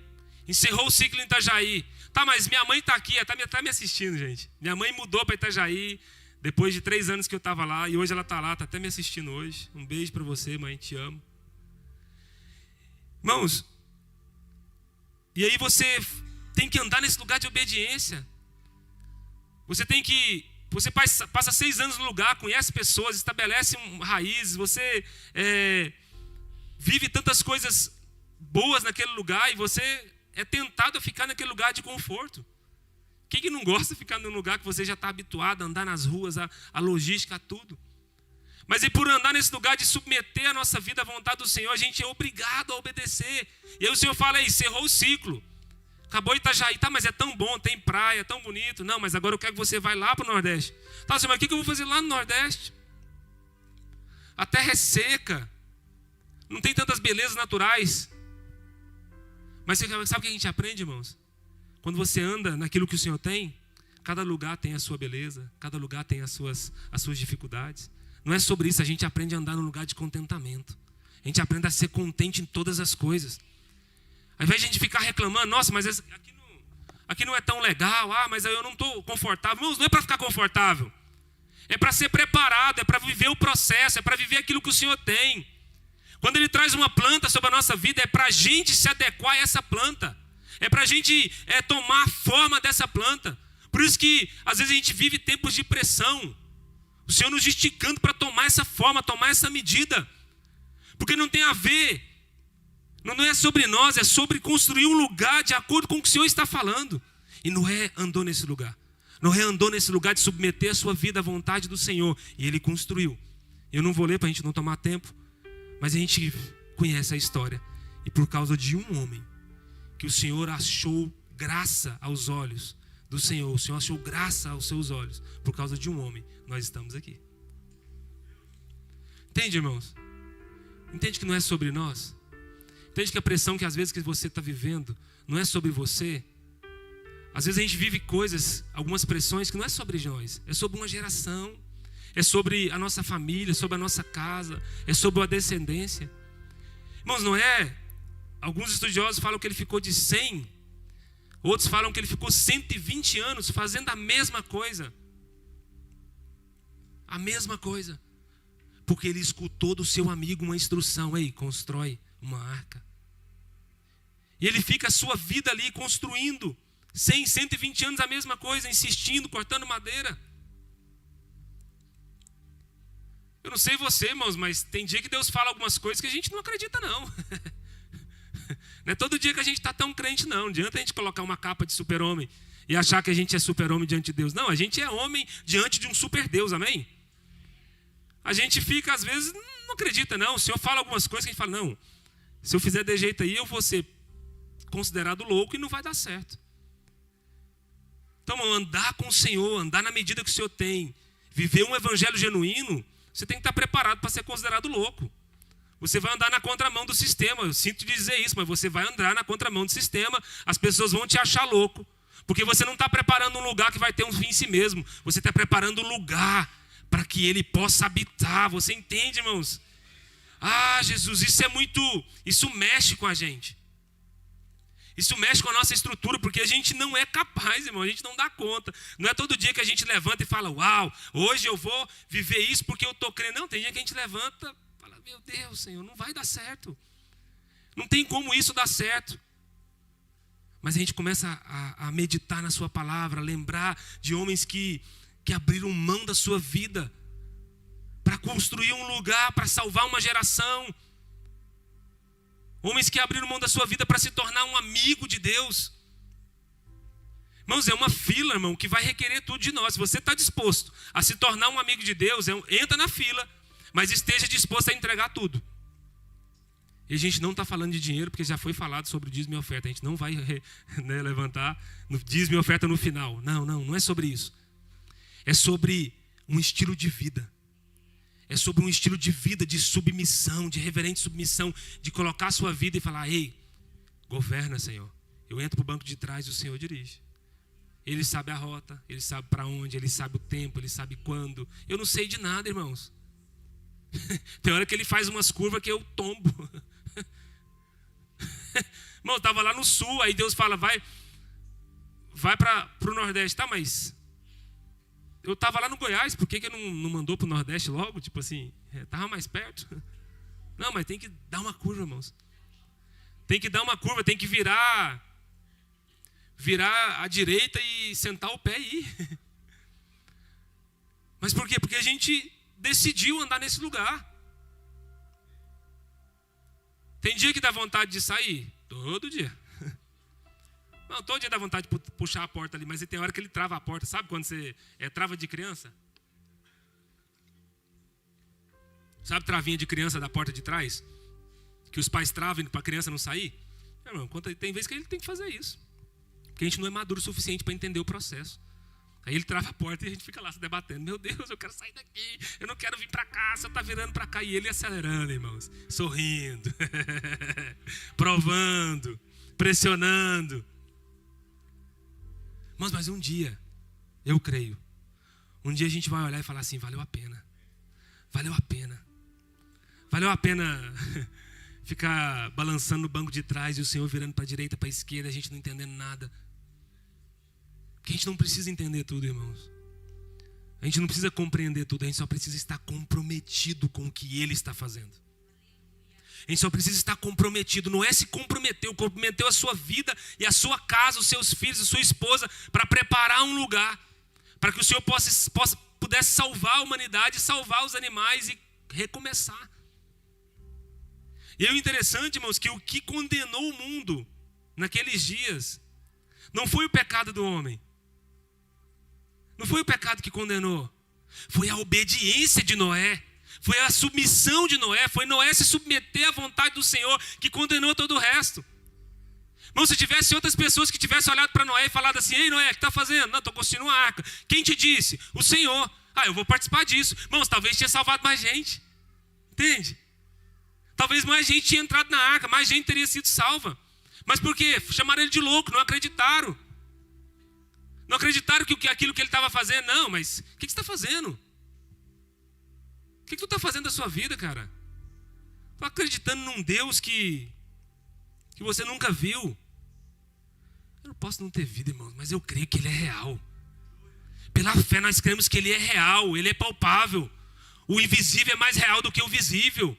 Speaker 1: encerrou o ciclo em Itajaí. Tá, mas minha mãe está aqui, está me assistindo, gente. Minha mãe mudou para Itajaí depois de 3 anos que eu estava lá. E hoje ela está lá, está até me assistindo hoje. Um beijo para você, mãe, te amo. Irmãos, e aí você tem que andar nesse lugar de obediência. Você passa 6 anos no lugar, conhece pessoas, estabelece raízes, você vive tantas coisas boas naquele lugar e você é tentado a ficar naquele lugar de conforto. Quem que não gosta de ficar num lugar que você já está habituado a andar nas ruas, a logística, a tudo? Mas e por andar nesse lugar de submeter a nossa vida à vontade do Senhor, a gente é obrigado a obedecer. E aí o Senhor fala: aí, encerrou o ciclo. Acabou Itajaí, tá, mas é tão bom, tem praia, é tão bonito. Não, mas agora eu quero que você vá lá para o Nordeste. Tá, Senhor, mas o que eu vou fazer lá no Nordeste? A terra é seca. Não tem tantas belezas naturais. Mas sabe o que a gente aprende, irmãos? Quando você anda naquilo que o Senhor tem, cada lugar tem a sua beleza, cada lugar tem as suas dificuldades. Não é sobre isso, a gente aprende a andar num lugar de contentamento. A gente aprenda a ser contente em todas as coisas. Ao invés de a gente ficar reclamando, nossa, mas aqui não é tão legal, mas eu não estou confortável. Irmãos, não é para ficar confortável. É para ser preparado, é para viver o processo, é para viver aquilo que o Senhor tem. Quando Ele traz uma planta sobre a nossa vida, é para a gente se adequar a essa planta. É para a gente tomar a forma dessa planta. Por isso que às vezes a gente vive tempos de pressão. O Senhor nos esticando para tomar essa forma, tomar essa medida. Porque não tem a ver, não é sobre nós, é sobre construir um lugar de acordo com o que o Senhor está falando. E Noé andou nesse lugar. Noé andou nesse lugar de submeter a sua vida à vontade do Senhor. E ele construiu. Eu não vou ler para a gente não tomar tempo, mas a gente conhece a história. E por causa de um homem, que o Senhor achou graça aos olhos do Senhor, o Senhor achou graça aos seus olhos, por causa de um homem, nós estamos aqui. Entende, irmãos? Entende que não é sobre nós? Entende que a pressão que às vezes que você está vivendo não é sobre você? Às vezes a gente vive coisas, algumas pressões que não é sobre nós, é sobre uma geração, é sobre a nossa família, sobre a nossa casa, é sobre a descendência. Irmãos, não é? Alguns estudiosos falam que ele ficou de 100, outros falam que ele ficou 120 anos fazendo a mesma coisa. A mesma coisa. Porque ele escutou do seu amigo uma instrução: ei, constrói uma arca. E ele fica a sua vida ali construindo 100, 120 anos a mesma coisa, insistindo, cortando madeira. Eu não sei você, irmãos, mas tem dia que Deus fala algumas coisas que a gente não acredita, não. Não é todo dia que a gente está tão crente, não. Não adianta a gente colocar uma capa de super-homem e achar que a gente é super-homem diante de Deus. Não, a gente é homem diante de um super-Deus, amém? A gente fica, às vezes, não acredita, não. O Senhor fala algumas coisas que a gente fala: não, se eu fizer de jeito aí, eu vou ser considerado louco e não vai dar certo. Então, andar com o Senhor, andar na medida que o Senhor tem, viver um evangelho genuíno, você tem que estar preparado para ser considerado louco. Você vai andar na contramão do sistema. Eu sinto dizer isso, mas você vai andar na contramão do sistema. As pessoas vão te achar louco. Porque você não está preparando um lugar que vai ter um fim em si mesmo. Você está preparando um lugar para que Ele possa habitar. Você entende, irmãos? Jesus, isso mexe com a gente. Isso mexe com a nossa estrutura, porque a gente não é capaz, irmão, a gente não dá conta. Não é todo dia que a gente levanta e fala: uau, hoje eu vou viver isso porque eu estou crendo. Não, tem dia que a gente levanta e fala: meu Deus, Senhor, não vai dar certo. Não tem como isso dar certo. Mas a gente começa a meditar na sua palavra, a lembrar de homens que abriram mão da sua vida para construir um lugar, para salvar uma geração. Homens que abriram mão da sua vida para se tornar um amigo de Deus. Irmãos, é uma fila, irmão, que vai requerer tudo de nós. Se você está disposto a se tornar um amigo de Deus, entra na fila, mas esteja disposto a entregar tudo. E a gente não está falando de dinheiro, porque já foi falado sobre o dízimo e oferta. A gente não vai levantar no dízimo e oferta no final. Não é sobre isso. É sobre um estilo de vida. É sobre um estilo de vida de submissão, de reverente submissão, de colocar a sua vida e falar: ei, governa, Senhor. Eu entro para o banco de trás e o Senhor dirige. Ele sabe a rota, Ele sabe para onde, Ele sabe o tempo, Ele sabe quando. Eu não sei de nada, irmãos. Tem hora que Ele faz umas curvas que eu tombo. Irmão, eu estava lá no sul, aí Deus fala: vai para o Nordeste. Tá, mas eu estava lá no Goiás, por que não mandou para o Nordeste logo? Tipo assim, estava mais perto. Não, mas tem que dar uma curva, irmãos. Tem que dar uma curva, tem que virar à direita e sentar o pé e ir. Mas por quê? Porque a gente decidiu andar nesse lugar. Tem dia que dá vontade de sair? Todo dia. Não, todo dia dá vontade de puxar a porta ali, mas tem hora que ele trava a porta. Sabe quando você trava de criança? Sabe travinha de criança da porta de trás? Que os pais travam para a criança não sair? Irmão, tem vezes que ele tem que fazer isso. Porque a gente não é maduro o suficiente para entender o processo. Aí ele trava a porta e a gente fica lá se debatendo. Meu Deus, eu quero sair daqui. Eu não quero vir para cá, você está virando para cá. E ele acelerando, irmãos. Sorrindo. Provando. Pressionando. Mas um dia, eu creio, um dia a gente vai olhar e falar assim: valeu a pena. Valeu a pena. Valeu a pena ficar balançando no banco de trás e o Senhor virando para a direita, para a esquerda, a gente não entendendo nada. Porque a gente não precisa entender tudo, irmãos. A gente não precisa compreender tudo, a gente só precisa estar comprometido com o que Ele está fazendo. A gente só precisa estar comprometido, não é se comprometeu a sua vida e a sua casa, os seus filhos, a sua esposa, para preparar um lugar, para que o Senhor pudesse salvar a humanidade, salvar os animais e recomeçar. E é interessante, irmãos, que o que condenou o mundo naqueles dias não foi o pecado do homem. Não foi o pecado que condenou. Foi a obediência de Noé. Foi a submissão de Noé. Foi Noé se submeter à vontade do Senhor que condenou todo o resto. Irmão, se tivesse outras pessoas que tivessem olhado para Noé e falado assim: ei, Noé, o que está fazendo? Não, estou construindo uma arca. Quem te disse? O Senhor. Ah, eu vou participar disso. Irmãos, talvez tinha salvado mais gente. Entende? Talvez mais gente tinha entrado na arca, mais gente teria sido salva. Mas por quê? Chamaram ele de louco, não acreditaram. Não acreditaram que aquilo que ele estava fazendo. Não, mas o que você está fazendo? O que tu está fazendo da sua vida, cara? Estou acreditando num Deus que você nunca viu. Eu não posso não ter vida, irmãos, mas eu creio que Ele é real. Pela fé nós cremos que Ele é real, Ele é palpável. O invisível é mais real do que o visível.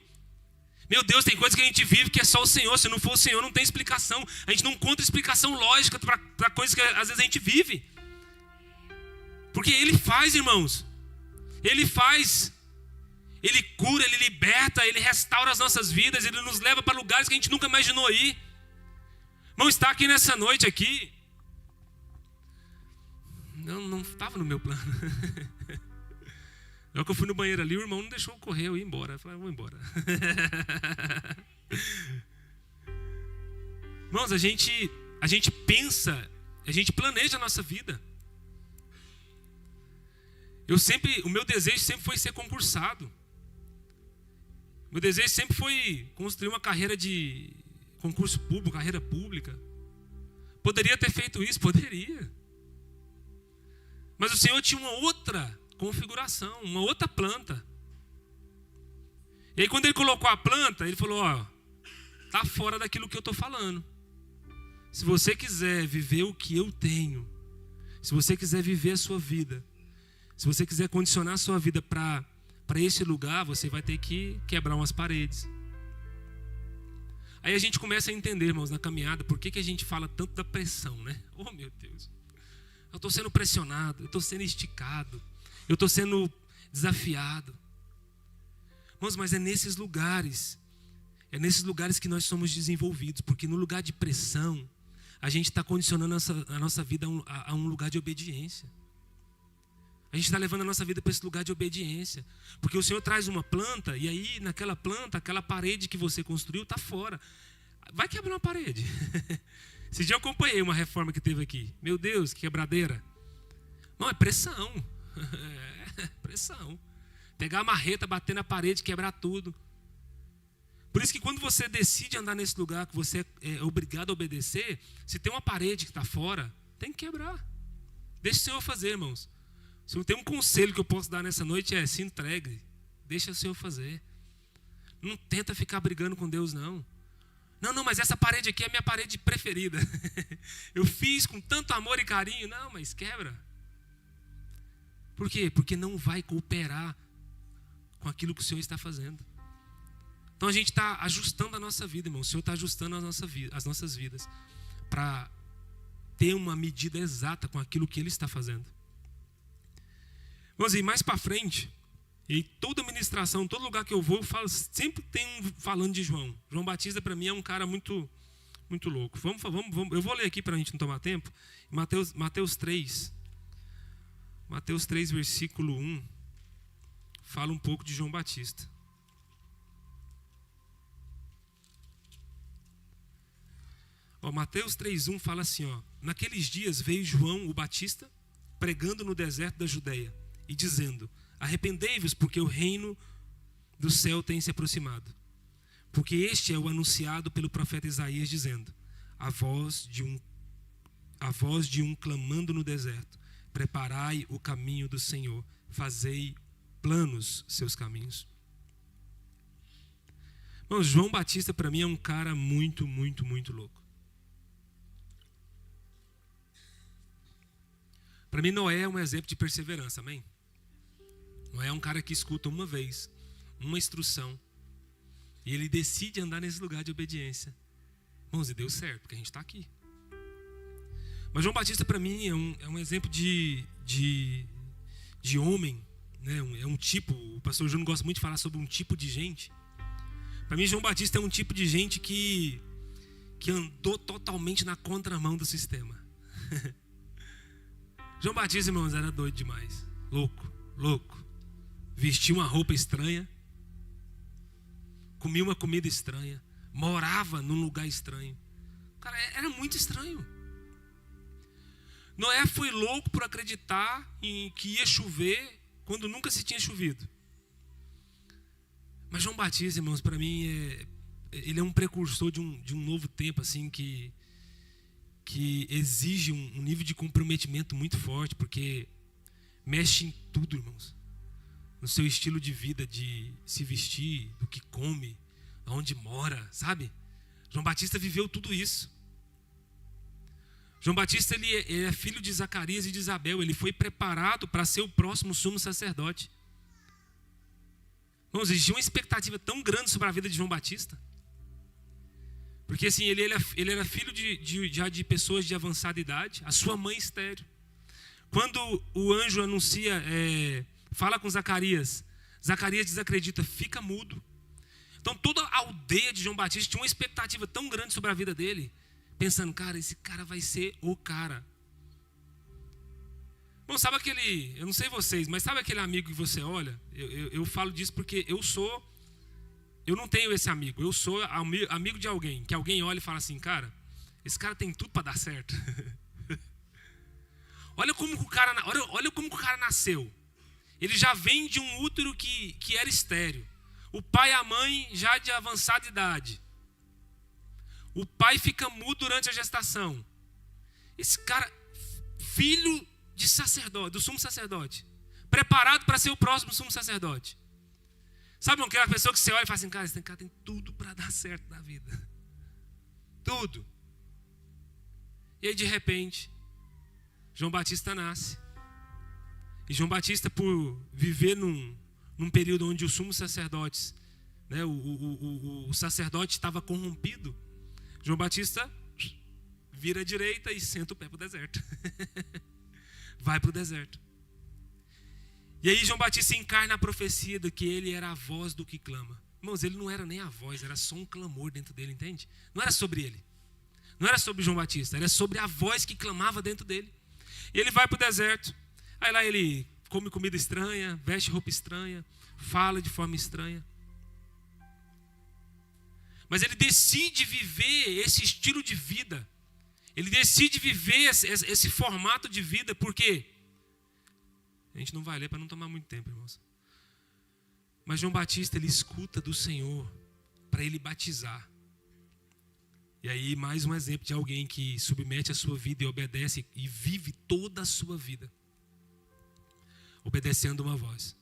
Speaker 1: Meu Deus, tem coisas que a gente vive que é só o Senhor. Se não for o Senhor, não tem explicação. A gente não encontra explicação lógica para coisas que às vezes a gente vive. Porque Ele faz, irmãos. Ele faz. Ele cura, Ele liberta, Ele restaura as nossas vidas. Ele nos leva para lugares que a gente nunca imaginou ir. Irmão, estar aqui nessa noite aqui não estava no meu plano. Na hora que eu fui no banheiro ali, o irmão não deixou eu correr, eu ir embora. Eu falei, vou embora. Irmãos, a gente pensa, a gente planeja a nossa vida. O meu desejo sempre foi ser concursado. Meu desejo sempre foi construir uma carreira de concurso público, carreira pública. Poderia ter feito isso? Poderia. Mas o Senhor tinha uma outra configuração, uma outra planta. E aí quando Ele colocou a planta, Ele falou, ó, tá fora daquilo que eu estou falando. Se você quiser viver o que eu tenho, se você quiser viver a sua vida, se você quiser condicionar a sua vida para esse lugar, você vai ter que quebrar umas paredes. Aí a gente começa a entender, irmãos, na caminhada, por que a gente fala tanto da pressão, né? Oh, meu Deus. Eu estou sendo pressionado, eu estou sendo esticado, eu estou sendo desafiado. Irmãos, mas é nesses lugares que nós somos desenvolvidos, porque no lugar de pressão, a gente está condicionando a nossa vida a um lugar de obediência. A gente está levando a nossa vida para esse lugar de obediência. Porque o Senhor traz uma planta, e aí naquela planta, aquela parede que você construiu está fora. Vai quebrar uma parede. Esse dia eu acompanhei uma reforma que teve aqui. Meu Deus, que quebradeira. Não, é pressão. É pressão. Pegar a marreta, bater na parede, quebrar tudo. Por isso que quando você decide andar nesse lugar, que você é obrigado a obedecer, se tem uma parede que está fora, tem que quebrar. Deixa o Senhor fazer, irmãos. Se eu tenho um conselho que eu posso dar nessa noite é: se entregue, deixa o Senhor fazer. Não tenta ficar brigando com Deus, não. Não, mas essa parede aqui é a minha parede preferida. Eu fiz com tanto amor e carinho. Não, mas quebra. Por quê? Porque não vai cooperar com aquilo que o Senhor está fazendo. Então a gente está ajustando a nossa vida, irmão. O Senhor está ajustando as nossas vidas para ter uma medida exata com aquilo que Ele está fazendo. Vamos ir mais para frente. E toda ministração, todo lugar que eu vou, sempre tem falando de João. João Batista, para mim, é um cara muito, muito louco. Vamos, eu vou ler aqui para a gente não tomar tempo. Mateus 3. Mateus 3, versículo 1. Fala um pouco de João Batista. Mateus 3:1 fala assim, naqueles dias veio João o Batista pregando no deserto da Judeia e dizendo: arrependei-vos, porque o reino do céu tem se aproximado. Porque este é o anunciado pelo profeta Isaías, dizendo: a voz de um clamando no deserto, preparai o caminho do Senhor, fazei planos seus caminhos. Irmão, João Batista para mim é um cara muito, muito, muito louco. Para mim Noé é um exemplo de perseverança, amém? Noé é um cara que escuta uma vez, uma instrução, e ele decide andar nesse lugar de obediência. Irmãos, e deu certo, porque a gente está aqui. Mas João Batista para mim é um exemplo de homem, né? É um tipo, o pastor Júnior gosta muito de falar sobre um tipo de gente. Para mim João Batista é um tipo de gente que andou totalmente na contramão do sistema. João Batista, irmãos, era doido demais. Louco. Vestia uma roupa estranha. Comia uma comida estranha. Morava num lugar estranho. Cara, era muito estranho. Noé foi louco por acreditar em que ia chover quando nunca se tinha chovido. Mas João Batista, irmãos, para mim, ele é um precursor de um novo tempo, assim, que exige um nível de comprometimento muito forte, porque mexe em tudo, irmãos. No seu estilo de vida, de se vestir, do que come, aonde mora, sabe? João Batista viveu tudo isso. João Batista ele é filho de Zacarias e de Isabel. Ele foi preparado para ser o próximo sumo sacerdote. Irmãos, existia uma expectativa tão grande sobre a vida de João Batista. Porque assim, ele era filho de pessoas de avançada idade. A sua mãe estéril. Quando o anjo anuncia, fala com Zacarias, Zacarias desacredita, fica mudo. Então toda a aldeia de João Batista tinha uma expectativa tão grande sobre a vida dele, pensando, cara, esse cara vai ser o cara. Bom, sabe aquele, eu não sei vocês, mas sabe aquele amigo que você olha? Eu falo disso porque eu não tenho esse amigo, eu sou amigo de alguém, que alguém olha e fala assim, cara, esse cara tem tudo para dar certo. Olha como o cara nasceu. Ele já vem de um útero que era estéril. O pai e a mãe já de avançada idade. O pai fica mudo durante a gestação. Esse cara, filho de sacerdote, do sumo sacerdote, preparado para ser o próximo sumo sacerdote. Sabe aquela pessoa que você olha e fala assim, cara, esse cara tem tudo para dar certo na vida. Tudo. E aí de repente, João Batista nasce. E João Batista, por viver num período onde os sumos sacerdotes, né, o sacerdote estava corrompido, João Batista vira à direita e senta o pé para o deserto. Vai para o deserto. E aí João Batista encarna a profecia de que ele era a voz do que clama. Irmãos, ele não era nem a voz, era só um clamor dentro dele, entende? Não era sobre ele. Não era sobre João Batista, era sobre a voz que clamava dentro dele. E ele vai para o deserto. Aí lá ele come comida estranha, veste roupa estranha, fala de forma estranha. Mas ele decide viver esse estilo de vida. Ele decide viver esse formato de vida, porque a gente não vai ler para não tomar muito tempo, irmãos. Mas João Batista, ele escuta do Senhor para ele batizar. E aí mais um exemplo de alguém que submete a sua vida e obedece e vive toda a sua vida obedecendo uma voz.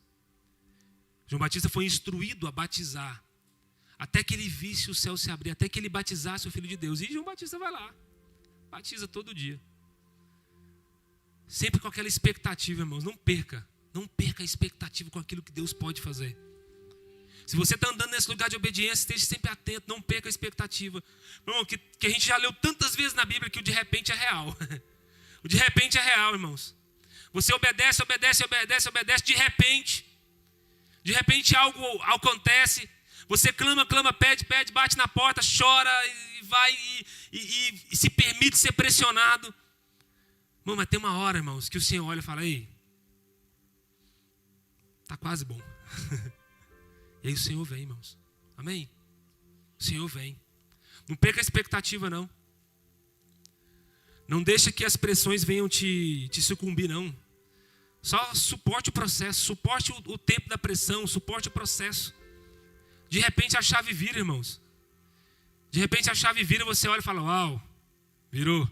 Speaker 1: João Batista foi instruído a batizar até que ele visse o céu se abrir, até que ele batizasse o Filho de Deus. E João Batista vai lá, batiza todo dia. Sempre com aquela expectativa, irmãos. Não perca a expectativa com aquilo que Deus pode fazer. Se você está andando nesse lugar de obediência, esteja sempre atento, não perca a expectativa. Irmão, que a gente já leu tantas vezes na Bíblia que o de repente é real. O de repente é real, irmãos. Você obedece, de repente algo acontece. Você clama, pede, bate na porta, chora e vai e se permite ser pressionado. Irmão, mas tem uma hora, irmãos, que o Senhor olha e fala, ei, está quase bom. E aí o Senhor vem, irmãos. Amém? O Senhor vem. Não perca a expectativa, não. Não deixa que as pressões venham te sucumbir, não. Só suporte o processo, suporte o tempo da pressão, suporte o processo. De repente a chave vira, irmãos. De repente a chave vira e você olha e fala, uau, virou.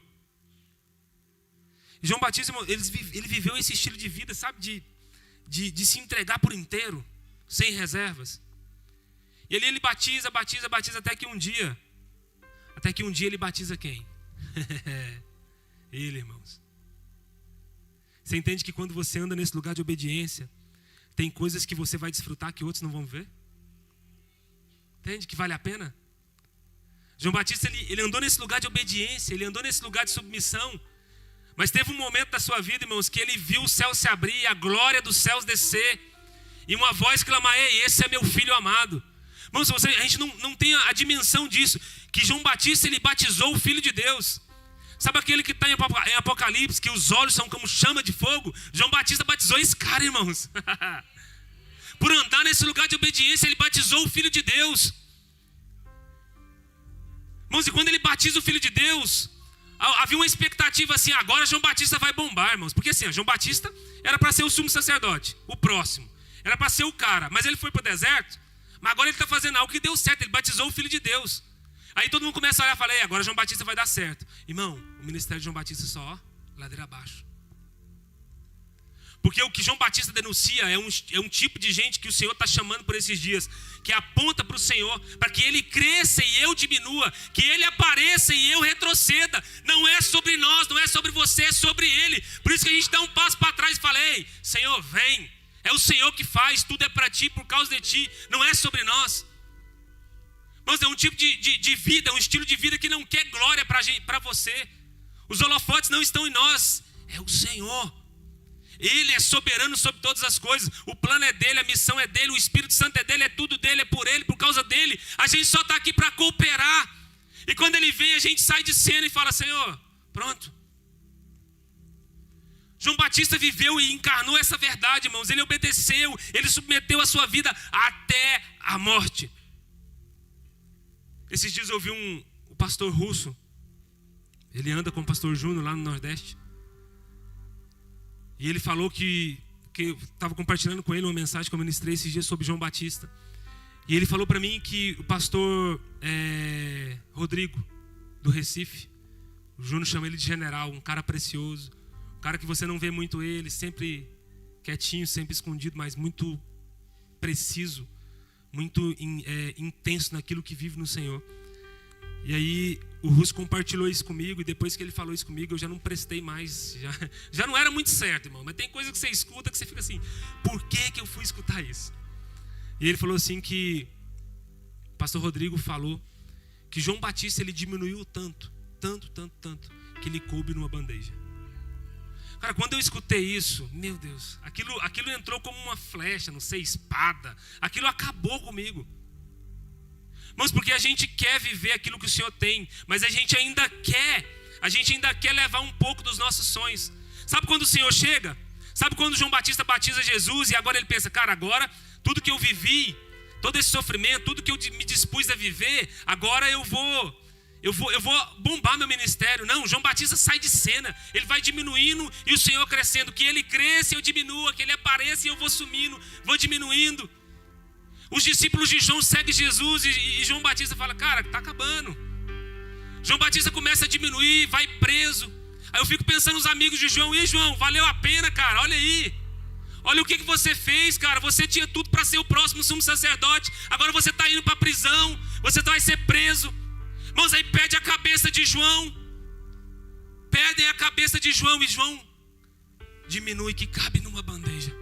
Speaker 1: E João Batista, irmão, ele viveu esse estilo de vida, sabe? De se entregar por inteiro, sem reservas. E ali ele batiza, até que um dia ele batiza quem? Ele, irmãos. Você entende que quando você anda nesse lugar de obediência, tem coisas que você vai desfrutar que outros não vão ver? Entende que vale a pena? João Batista, ele andou nesse lugar de obediência, ele andou nesse lugar de submissão. Mas teve um momento da sua vida, irmãos, que ele viu o céu se abrir, a glória dos céus descer, e uma voz clamar: ei, esse é meu filho amado. Irmãos, a gente não tem a dimensão disso, que João Batista, ele batizou o Filho de Deus. Sabe aquele que está em Apocalipse, que os olhos são como chama de fogo? João Batista batizou esse cara, irmãos. Por andar nesse lugar de obediência, ele batizou o Filho de Deus. Irmãos, e quando ele batiza o Filho de Deus, havia uma expectativa assim: agora João Batista vai bombar, irmãos. Porque assim, João Batista era para ser o sumo sacerdote, o próximo. Era para ser o cara, mas ele foi para o deserto. Mas agora ele está fazendo algo que deu certo, ele batizou o Filho de Deus. Aí todo mundo começa a olhar e fala: agora João Batista vai dar certo. Irmão, o ministério de João Batista só, ladeira abaixo. Porque o que João Batista denuncia é um tipo de gente que o Senhor está chamando por esses dias, que aponta para o Senhor, para que Ele cresça e eu diminua, que Ele apareça e eu retroceda. Não é sobre nós, não é sobre você, é sobre Ele. Por isso que a gente dá um passo para trás e fala: ei, Senhor, vem. É o Senhor que faz, tudo é para Ti, por causa de Ti, não é sobre nós. Mas é um tipo de vida, é um estilo de vida que não quer glória para você. Os holofotes não estão em nós, é o Senhor. Ele é soberano sobre todas as coisas. O plano é dele, a missão é dele, o Espírito Santo é dele, é tudo dele, é por ele, por causa dele. A gente só está aqui para cooperar. E quando ele vem, a gente sai de cena e fala: Senhor, pronto. João Batista viveu e encarnou essa verdade, irmãos. Ele obedeceu, ele submeteu a sua vida até a morte. Esses dias eu ouvi o pastor russo. Ele anda com o pastor Júnior lá no Nordeste. E ele falou que eu estava compartilhando com ele uma mensagem que eu ministrei esses dias sobre João Batista. E ele falou para mim que o pastor Rodrigo, do Recife, o Júnior chama ele de general, um cara precioso. Um cara que você não vê muito ele, sempre quietinho, sempre escondido, mas muito preciso, muito intenso naquilo que vive no Senhor. E aí o Russo compartilhou isso comigo, e depois que ele falou isso comigo, eu já não prestei mais, já não era muito certo, irmão. Mas tem coisa que você escuta que você fica assim: por que eu fui escutar isso? E ele falou assim que o pastor Rodrigo falou que João Batista, ele diminuiu tanto, que ele coube numa bandeja. Cara, quando eu escutei isso, meu Deus, aquilo entrou como uma flecha, não sei, espada. Aquilo acabou comigo. Mas porque a gente quer viver aquilo que o Senhor tem, mas a gente ainda quer levar um pouco dos nossos sonhos. Sabe quando o Senhor chega? Sabe quando João Batista batiza Jesus e agora ele pensa: cara, agora tudo que eu vivi, todo esse sofrimento, tudo que eu me dispus a viver, agora eu vou bombar meu ministério. Não, João Batista sai de cena. Ele vai diminuindo e o Senhor crescendo. Que ele cresça e eu diminua, que ele apareça e eu vou sumindo, vou diminuindo. Os discípulos de João seguem Jesus e João Batista fala: cara, está acabando. João Batista começa a diminuir, vai preso. Aí eu fico pensando nos amigos de João: e João, valeu a pena, cara, olha aí. Olha o que você fez, cara. Você tinha tudo para ser o próximo sumo sacerdote. Agora você está indo para a prisão, você vai ser preso. Irmãos, aí pede a cabeça de João. Pedem a cabeça de João e João diminui, que cabe numa bandeja.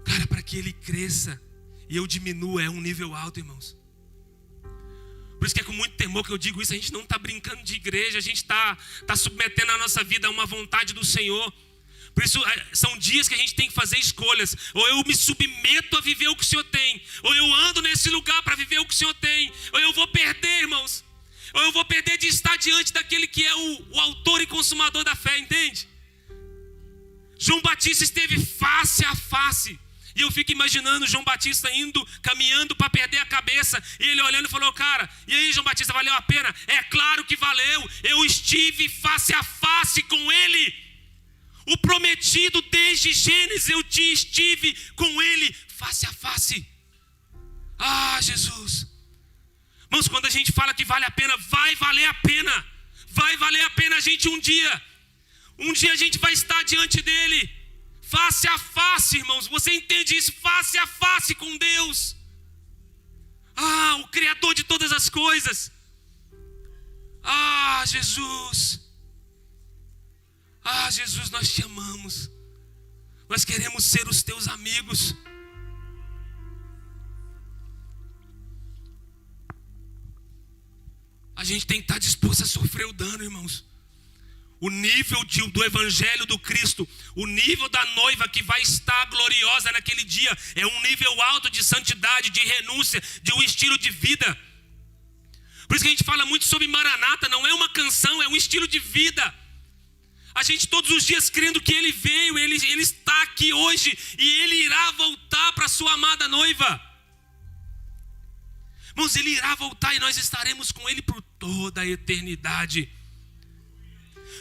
Speaker 1: Cara, para que ele cresça e eu diminua, é um nível alto, irmãos. Por isso que é com muito temor que eu digo isso. A gente não está brincando de igreja, a gente está submetendo a nossa vida a uma vontade do Senhor. Por isso são dias que a gente tem que fazer escolhas. Ou eu me submeto a viver o que o Senhor tem, ou eu ando nesse lugar para viver o que o Senhor tem, ou eu vou perder, irmãos. Ou eu vou perder de estar diante daquele que é o autor e consumador da fé, entende? João Batista esteve face a face. E eu fico imaginando João Batista caminhando para perder a cabeça. E ele olhando e falou: cara, e aí, João Batista, valeu a pena? É claro que valeu. Eu estive face a face com ele. O prometido desde Gênesis, eu estive com ele face a face. Ah, Jesus. Irmãos, quando a gente fala que vale a pena, vai valer a pena. Vai valer a pena a gente um dia. Um dia a gente vai estar diante dele. Face a face, irmãos, você entende isso? Face a face com Deus. o Criador de todas as coisas. Jesus. Jesus, nós te amamos. Nós queremos ser os teus amigos. A gente tem que estar disposto a sofrer o dano, irmãos. O nível do evangelho do Cristo, o nível da noiva que vai estar gloriosa naquele dia, é um nível alto de santidade, de renúncia, de um estilo de vida. Por isso que a gente fala muito sobre Maranata, não é uma canção, é um estilo de vida. A gente todos os dias crendo que Ele veio, Ele está aqui hoje e Ele irá voltar para a sua amada noiva. Irmãos, Ele irá voltar e nós estaremos com Ele por toda a eternidade.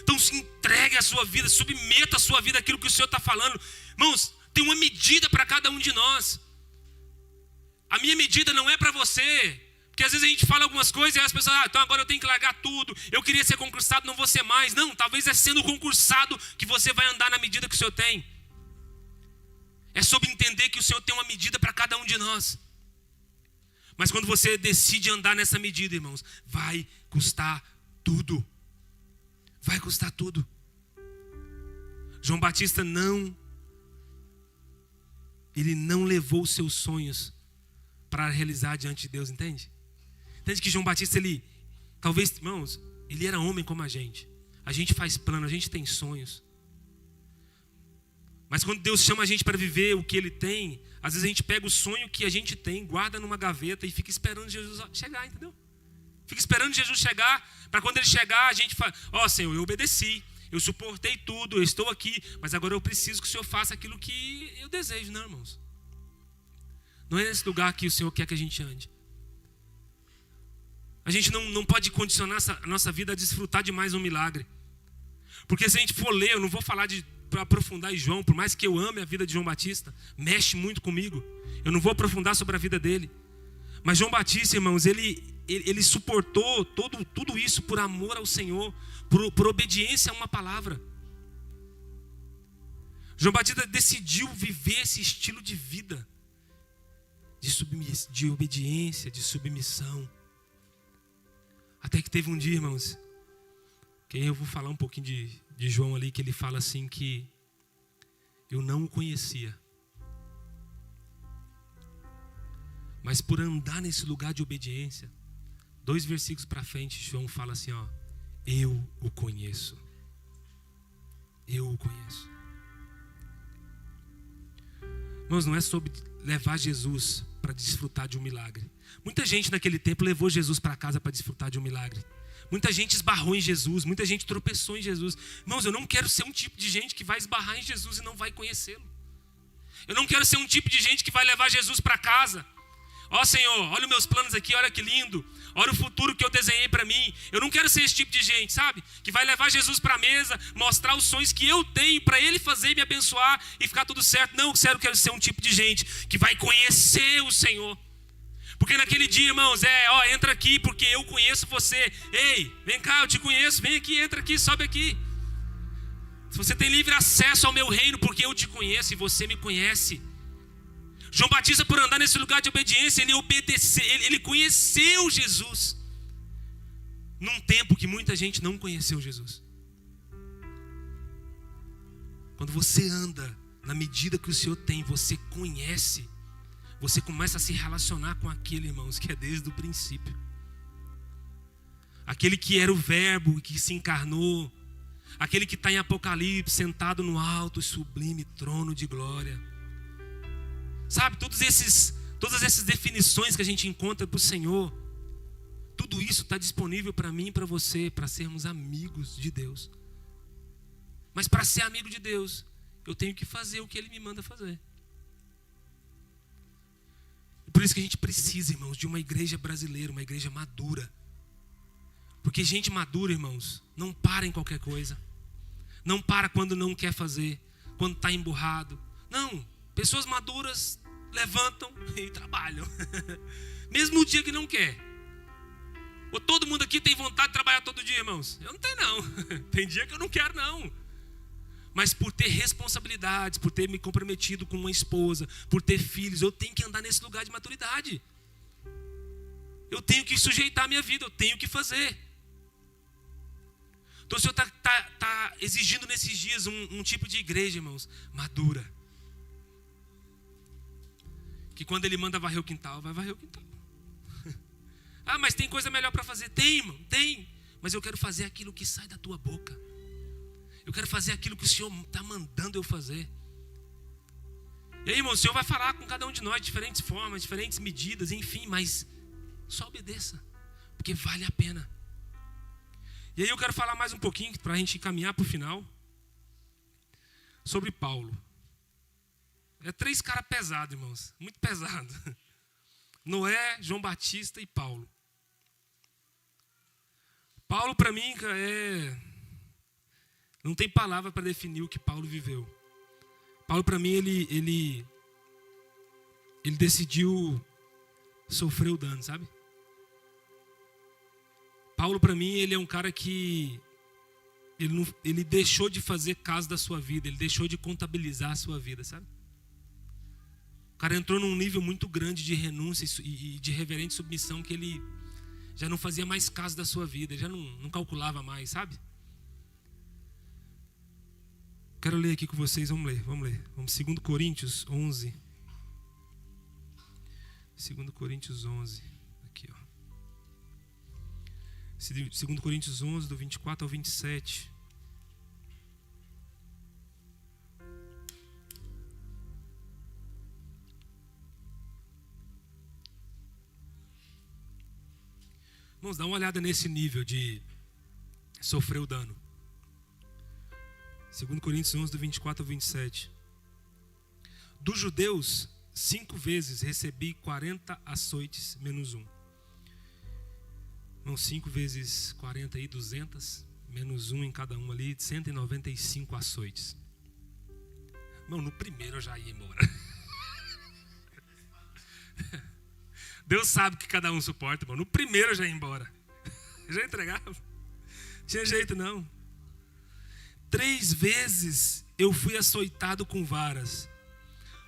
Speaker 1: Então se entregue a sua vida, submeta a sua vida àquilo que o Senhor está falando. Irmãos, tem uma medida para cada um de nós. A minha medida não é para você. Porque às vezes a gente fala algumas coisas e as pessoas, então agora eu tenho que largar tudo. Eu queria ser concursado, não vou ser mais. Não, talvez é sendo concursado que você vai andar na medida que o Senhor tem. É sobre entender que o Senhor tem uma medida para cada um de nós. Mas quando você decide andar nessa medida, irmãos, vai custar tudo. Vai custar tudo. João Batista ele não levou os seus sonhos para realizar diante de Deus, entende? Entende que João Batista, talvez, irmãos, ele era homem como a gente. A gente faz plano, a gente tem sonhos. Mas quando Deus chama a gente para viver o que Ele tem, às vezes a gente pega o sonho que a gente tem, guarda numa gaveta e fica esperando Jesus chegar, entendeu? Fica esperando Jesus chegar, para quando Ele chegar a gente fala, Senhor, eu obedeci, eu suportei tudo, eu estou aqui, mas agora eu preciso que o Senhor faça aquilo que eu desejo. Não, irmãos. Não é nesse lugar que o Senhor quer que a gente ande. A gente não pode condicionar a nossa vida a desfrutar de mais um milagre. Porque se a gente for ler, eu não vou falar para aprofundar em João, por mais que eu ame a vida de João Batista, mexe muito comigo. Eu não vou aprofundar sobre a vida dele. Mas João Batista, irmãos, ele suportou tudo isso por amor ao Senhor, por obediência a uma palavra. João Batista decidiu viver esse estilo de vida, de obediência, de submissão. Até que teve um dia, irmãos, que eu vou falar um pouquinho de João ali, que ele fala assim que eu não o conhecia. Mas por andar nesse lugar de obediência, 2 versículos para frente, João fala assim, eu o conheço. Eu o conheço. Irmãos, não é sobre levar Jesus para desfrutar de um milagre. Muita gente naquele tempo levou Jesus para casa para desfrutar de um milagre. Muita gente esbarrou em Jesus, muita gente tropeçou em Jesus. Irmãos, eu não quero ser um tipo de gente que vai esbarrar em Jesus e não vai conhecê-lo. Eu não quero ser um tipo de gente que vai levar Jesus para casa. Senhor, olha os meus planos aqui, olha que lindo. Olha o futuro que eu desenhei para mim. Eu não quero ser esse tipo de gente, sabe? Que vai levar Jesus para a mesa, mostrar os sonhos que eu tenho para Ele fazer, me abençoar e ficar tudo certo. Não, eu quero ser um tipo de gente que vai conhecer o Senhor. Porque naquele dia, irmãos, entra aqui porque eu conheço você. Ei, vem cá, eu te conheço, vem aqui, entra aqui, sobe aqui. Se você tem livre acesso ao meu reino porque eu te conheço e você me conhece. João Batista, por andar nesse lugar de obediência, ele conheceu Jesus. Num tempo que muita gente não conheceu Jesus. Quando você anda na medida que o Senhor tem, você conhece. Você começa a se relacionar com aquele, irmãos, que é desde o princípio. Aquele que era o verbo, que se encarnou. Aquele que está em Apocalipse, sentado no alto e sublime trono de glória. Sabe, todas essas definições que a gente encontra para o Senhor, tudo isso está disponível para mim e para você, para sermos amigos de Deus. Mas para ser amigo de Deus, eu tenho que fazer o que Ele me manda fazer. Por isso que a gente precisa, irmãos, de uma igreja brasileira, uma igreja madura. Porque gente madura, irmãos, não para em qualquer coisa. Não para quando não quer fazer, quando está emburrado. Não. Pessoas maduras levantam e trabalham. Mesmo no dia que não quer. Ou todo mundo aqui tem vontade de trabalhar todo dia, irmãos? Eu não tenho, não. Tem dia que eu não quero, não. Mas por ter responsabilidades, por ter me comprometido com uma esposa, por ter filhos, eu tenho que andar nesse lugar de maturidade. Eu tenho que sujeitar a minha vida, eu tenho que fazer. Então o Senhor está exigindo nesses dias um tipo de igreja, irmãos, madura. Que quando Ele manda varrer o quintal, vai varrer o quintal. Ah, mas tem coisa melhor para fazer. Tem, irmão, tem. Mas eu quero fazer aquilo que sai da tua boca. Eu quero fazer aquilo que o Senhor está mandando eu fazer. E aí, irmão, o Senhor vai falar com cada um de nós de diferentes formas, diferentes medidas, enfim, mas só obedeça, porque vale a pena. E aí eu quero falar mais um pouquinho, para a gente caminhar para o final, sobre Paulo. É 3 caras pesados, irmãos, muito pesado. Noé, João Batista e Paulo. Paulo, para mim, não tem palavra para definir o que Paulo viveu. Paulo, para mim, ele decidiu sofrer o dano, sabe? Paulo, para mim, ele é um cara que ele deixou de fazer caso da sua vida, ele deixou de contabilizar a sua vida, sabe? O cara entrou num nível muito grande de renúncia e de reverente submissão que ele já não fazia mais caso da sua vida, já não calculava mais, sabe? Quero ler aqui com vocês, vamos ler. Vamos 2 Coríntios 11. 2 Coríntios 11, aqui, ó. 2 Coríntios 11, do 24 ao 27. Vamos dar uma olhada nesse nível de sofrer o dano. 2 Coríntios 11, do 24 ao 27. Dos judeus, 5 vezes recebi 40 açoites menos 1. Não, 5 vezes 40 aí, 200, menos 1 em cada um ali, 195 açoites. Irmão, no primeiro eu já ia embora. Deus sabe que cada um suporta, irmão. No primeiro eu já ia embora. Eu já entregava. Não tinha jeito não. 3 vezes eu fui açoitado com varas.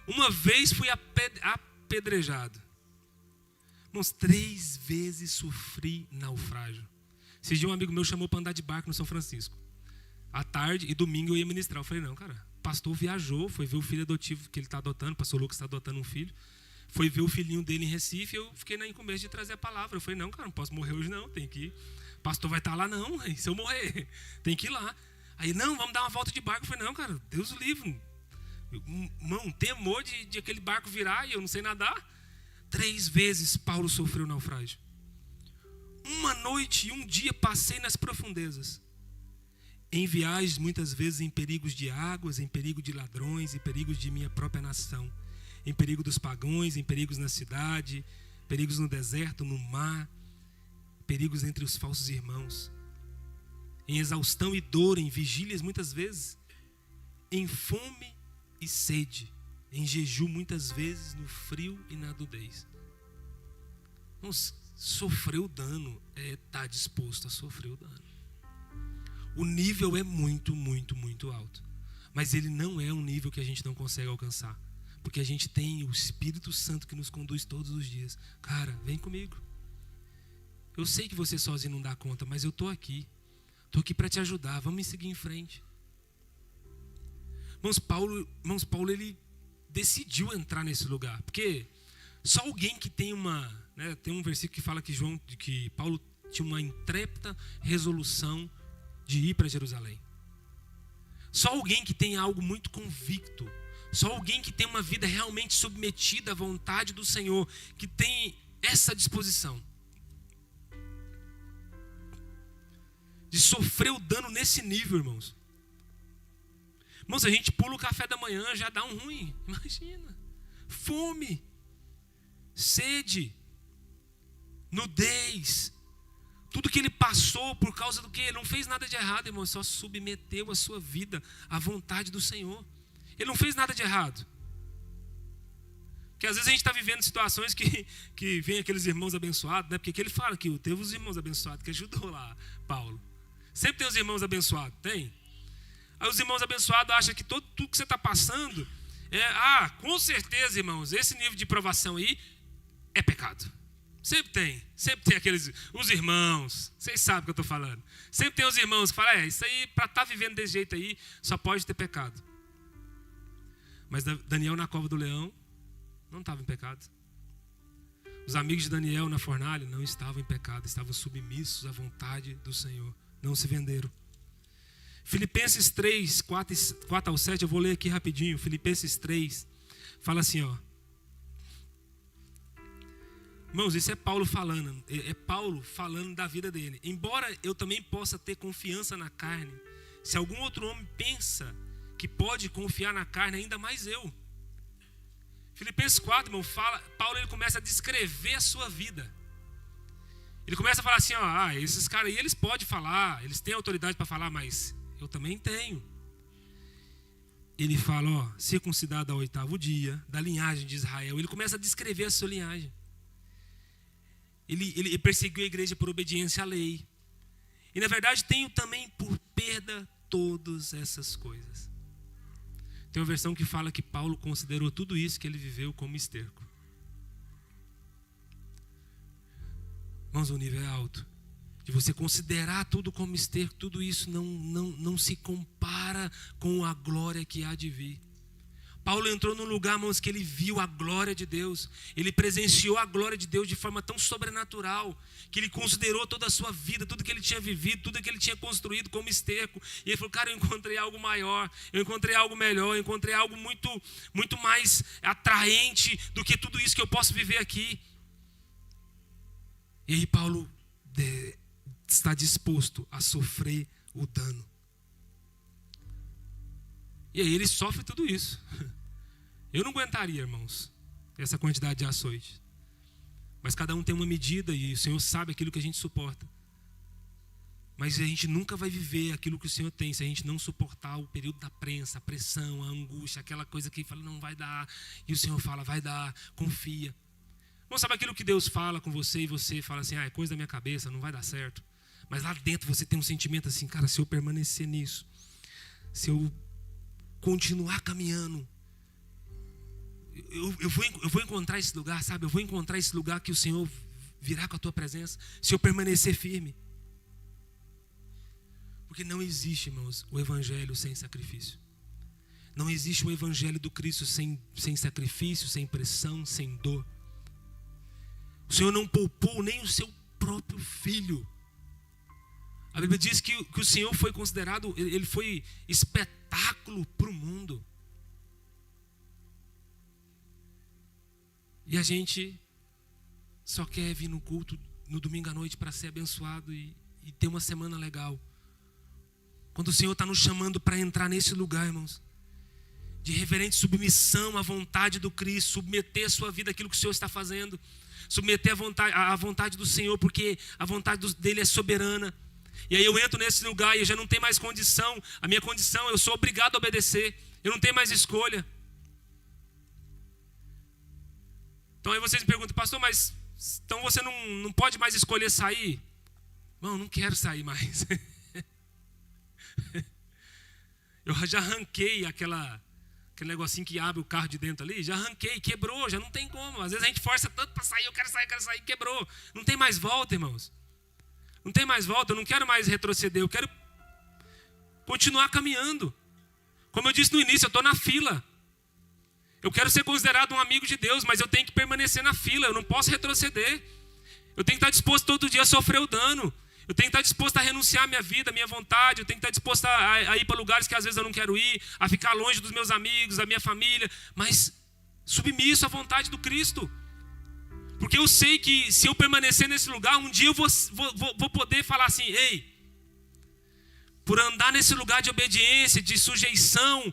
Speaker 1: Uma vez fui apedrejado. Irmãos, 3 vezes sofri naufrágio. Esse dia um amigo meu chamou para andar de barco no São Francisco. À tarde e domingo eu ia ministrar. Eu falei, não, cara, o pastor viajou, foi ver o filho adotivo que ele está adotando. O pastor Lucas está adotando um filho. Foi ver o filhinho dele em Recife. Eu fiquei na incumbência de trazer a palavra. Eu falei, não, cara, não posso morrer hoje não, tem que ir. O pastor vai estar lá não, se eu morrer, tem que ir lá. Aí, não, vamos dar uma volta de barco. Eu falei, não, cara, Deus o livre. Irmão, temor de aquele barco virar e eu não sei nadar. 3 vezes Paulo sofreu naufrágio. Uma noite e um dia passei nas profundezas. Em viagens, muitas vezes em perigos de águas, em perigo de ladrões, em perigos de minha própria nação. Em perigo dos pagãos, em perigos na cidade, perigos no deserto, no mar, perigos entre os falsos irmãos. Em exaustão e dor, em vigílias muitas vezes, em fome e sede, em jejum muitas vezes, no frio e na nudez. Vamos sofrer o dano é estar disposto a sofrer o dano. O nível é muito, muito, muito alto. Mas ele não é um nível que a gente não consegue alcançar. Porque a gente tem o Espírito Santo que nos conduz todos os dias. Cara, vem comigo. Eu sei que você sozinho não dá conta, mas eu estou aqui. Estou aqui para te ajudar. Vamos me seguir em frente. Irmãos, Paulo ele decidiu entrar nesse lugar. Porque só alguém que tem tem um versículo que fala que Paulo tinha uma intrépida resolução de ir para Jerusalém. Só alguém que tem algo muito convicto. Só alguém que tem uma vida realmente submetida à vontade do Senhor, que tem essa disposição de sofrer o dano nesse nível, irmãos. Irmãos, a gente pula o café da manhã, já dá um ruim. Imagina. Fome, sede, nudez. Tudo que ele passou por causa do que? Ele não fez nada de errado, irmão. Ele só submeteu a sua vida à vontade do Senhor. Ele não fez nada de errado. Porque às vezes a gente está vivendo situações que vem aqueles irmãos abençoados, né? Porque aqui ele fala que teve os irmãos abençoados que ajudou lá, Paulo. Sempre tem os irmãos abençoados, tem? Aí os irmãos abençoados acham que tudo que você está passando com certeza, irmãos, esse nível de provação aí é pecado. Sempre tem aqueles, os irmãos, vocês sabem o que eu estou falando. Sempre tem os irmãos que falam, isso aí, para estar vivendo desse jeito aí, só pode ter pecado. Mas Daniel na cova do leão não estava em pecado. Os amigos de Daniel na fornalha não estavam em pecado, estavam submissos à vontade do Senhor, não se venderam. Filipenses 3, 4 ao 7, eu vou ler aqui rapidinho. Filipenses 3, fala assim, ó. Irmãos, isso é Paulo falando. É Paulo falando da vida dele. Embora eu também possa ter confiança na carne, se algum outro homem pensa que pode confiar na carne, ainda mais eu. Filipenses 4, irmão, Paulo ele começa a descrever a sua vida. Ele começa a falar assim, ó, esses caras aí, eles podem falar, eles têm autoridade para falar, mas eu também tenho. Ele fala, ó, circuncidado ao 8º dia, da linhagem de Israel. Ele começa a descrever a sua linhagem. Ele perseguiu a igreja por obediência à lei. E na verdade tenho também por perda todas essas coisas. Tem uma versão que fala que Paulo considerou tudo isso que ele viveu como esterco. Irmãos, o nível é alto. De você considerar tudo como esterco, tudo isso não se compara com a glória que há de vir. Paulo entrou num lugar, irmãos, que ele viu a glória de Deus. Ele presenciou a glória de Deus de forma tão sobrenatural, que ele considerou toda a sua vida, tudo que ele tinha vivido, tudo que ele tinha construído como esterco. E ele falou, cara, eu encontrei algo maior, eu encontrei algo melhor, eu encontrei algo muito, muito mais atraente do que tudo isso que eu posso viver aqui. E aí Paulo está disposto a sofrer o dano. E aí ele sofre tudo isso. Eu não aguentaria, irmãos, essa quantidade de açoite. Mas cada um tem uma medida e o Senhor sabe aquilo que a gente suporta. Mas a gente nunca vai viver aquilo que o Senhor tem se a gente não suportar o período da prensa, a pressão, a angústia, aquela coisa que fala, não vai dar. E o Senhor fala, vai dar, confia. Não sabe aquilo que Deus fala com você e você fala assim, é coisa da minha cabeça, não vai dar certo. Mas lá dentro você tem um sentimento assim, cara, se eu permanecer nisso, se eu continuar caminhando, eu vou encontrar esse lugar, sabe? Eu vou encontrar esse lugar que o Senhor virá com a tua presença, se eu permanecer firme. Porque não existe, irmãos, o evangelho sem sacrifício. Não existe o evangelho do Cristo sem sacrifício, sem pressão, sem dor. O Senhor não poupou nem o seu próprio filho. A Bíblia diz que o Senhor foi considerado, ele foi espetáculo para o mundo. E a gente só quer vir no culto no domingo à noite para ser abençoado e ter uma semana legal. Quando o Senhor está nos chamando para entrar nesse lugar, irmãos, de reverente submissão à vontade do Cristo, submeter a sua vida àquilo que o Senhor está fazendo, submeter a vontade do Senhor, porque a vontade dele é soberana. E aí eu entro nesse lugar e eu já não tenho mais condição. A minha condição, eu sou obrigado a obedecer. Eu não tenho mais escolha. Então aí vocês me perguntam, pastor, mas então você não pode mais escolher sair? Não quero sair mais. Eu já arranquei aquele negocinho que abre o carro de dentro ali, já arranquei, quebrou, já não tem como. Às vezes a gente força tanto para sair, eu quero sair, quebrou. Não tem mais volta, irmãos. Não tem mais volta, eu não quero mais retroceder, eu quero continuar caminhando. Como eu disse no início, eu estou na fila. Eu quero ser considerado um amigo de Deus, mas eu tenho que permanecer na fila, eu não posso retroceder. Eu tenho que estar disposto todo dia a sofrer o dano. Eu tenho que estar disposto a renunciar à minha vida, à minha vontade. Eu tenho que estar disposto a ir para lugares que às vezes eu não quero ir, a ficar longe dos meus amigos, da minha família, mas submisso à vontade do Cristo. Porque eu sei que se eu permanecer nesse lugar, um dia eu vou poder falar assim, ei, por andar nesse lugar de obediência, de sujeição,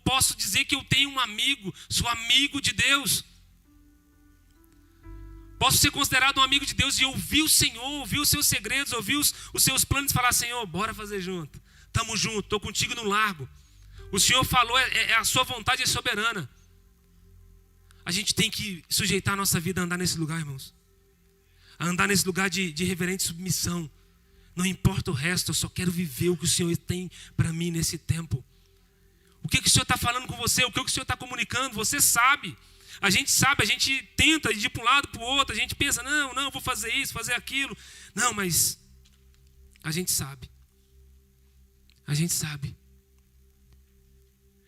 Speaker 1: posso dizer que eu tenho um amigo, sou amigo de Deus. Posso ser considerado um amigo de Deus e ouvir o Senhor, ouvir os seus segredos, ouvir os seus planos e falar, Senhor, bora fazer junto. Estamos juntos, estou contigo no largo. O Senhor falou, a sua vontade é soberana. A gente tem que sujeitar a nossa vida a andar nesse lugar, irmãos. A andar nesse lugar de reverente submissão. Não importa o resto, eu só quero viver o que o Senhor tem para mim nesse tempo. O que o Senhor está falando com você, o que o Senhor está comunicando, você sabe. A gente sabe, a gente tenta ir de um lado para o outro, a gente pensa, não, vou fazer isso, fazer aquilo. Não, mas a gente sabe. A gente sabe.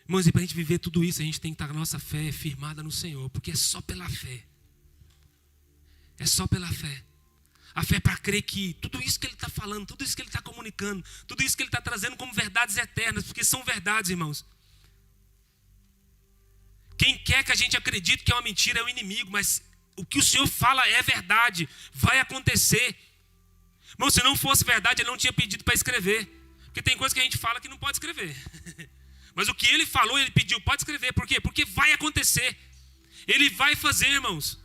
Speaker 1: Irmãos, e para a gente viver tudo isso, a gente tem que estar com a nossa fé firmada no Senhor, porque é só pela fé. É só pela fé. A fé é para crer que tudo isso que Ele está falando, tudo isso que Ele está comunicando, tudo isso que Ele está trazendo como verdades eternas, porque são verdades, irmãos. Quem quer que a gente acredite que é uma mentira é o inimigo, mas o que o Senhor fala é verdade, vai acontecer. Irmão, se não fosse verdade, Ele não tinha pedido para escrever. Porque tem coisa que a gente fala que não pode escrever. Mas o que Ele falou, Ele pediu, pode escrever. Por quê? Porque vai acontecer. Ele vai fazer, irmãos.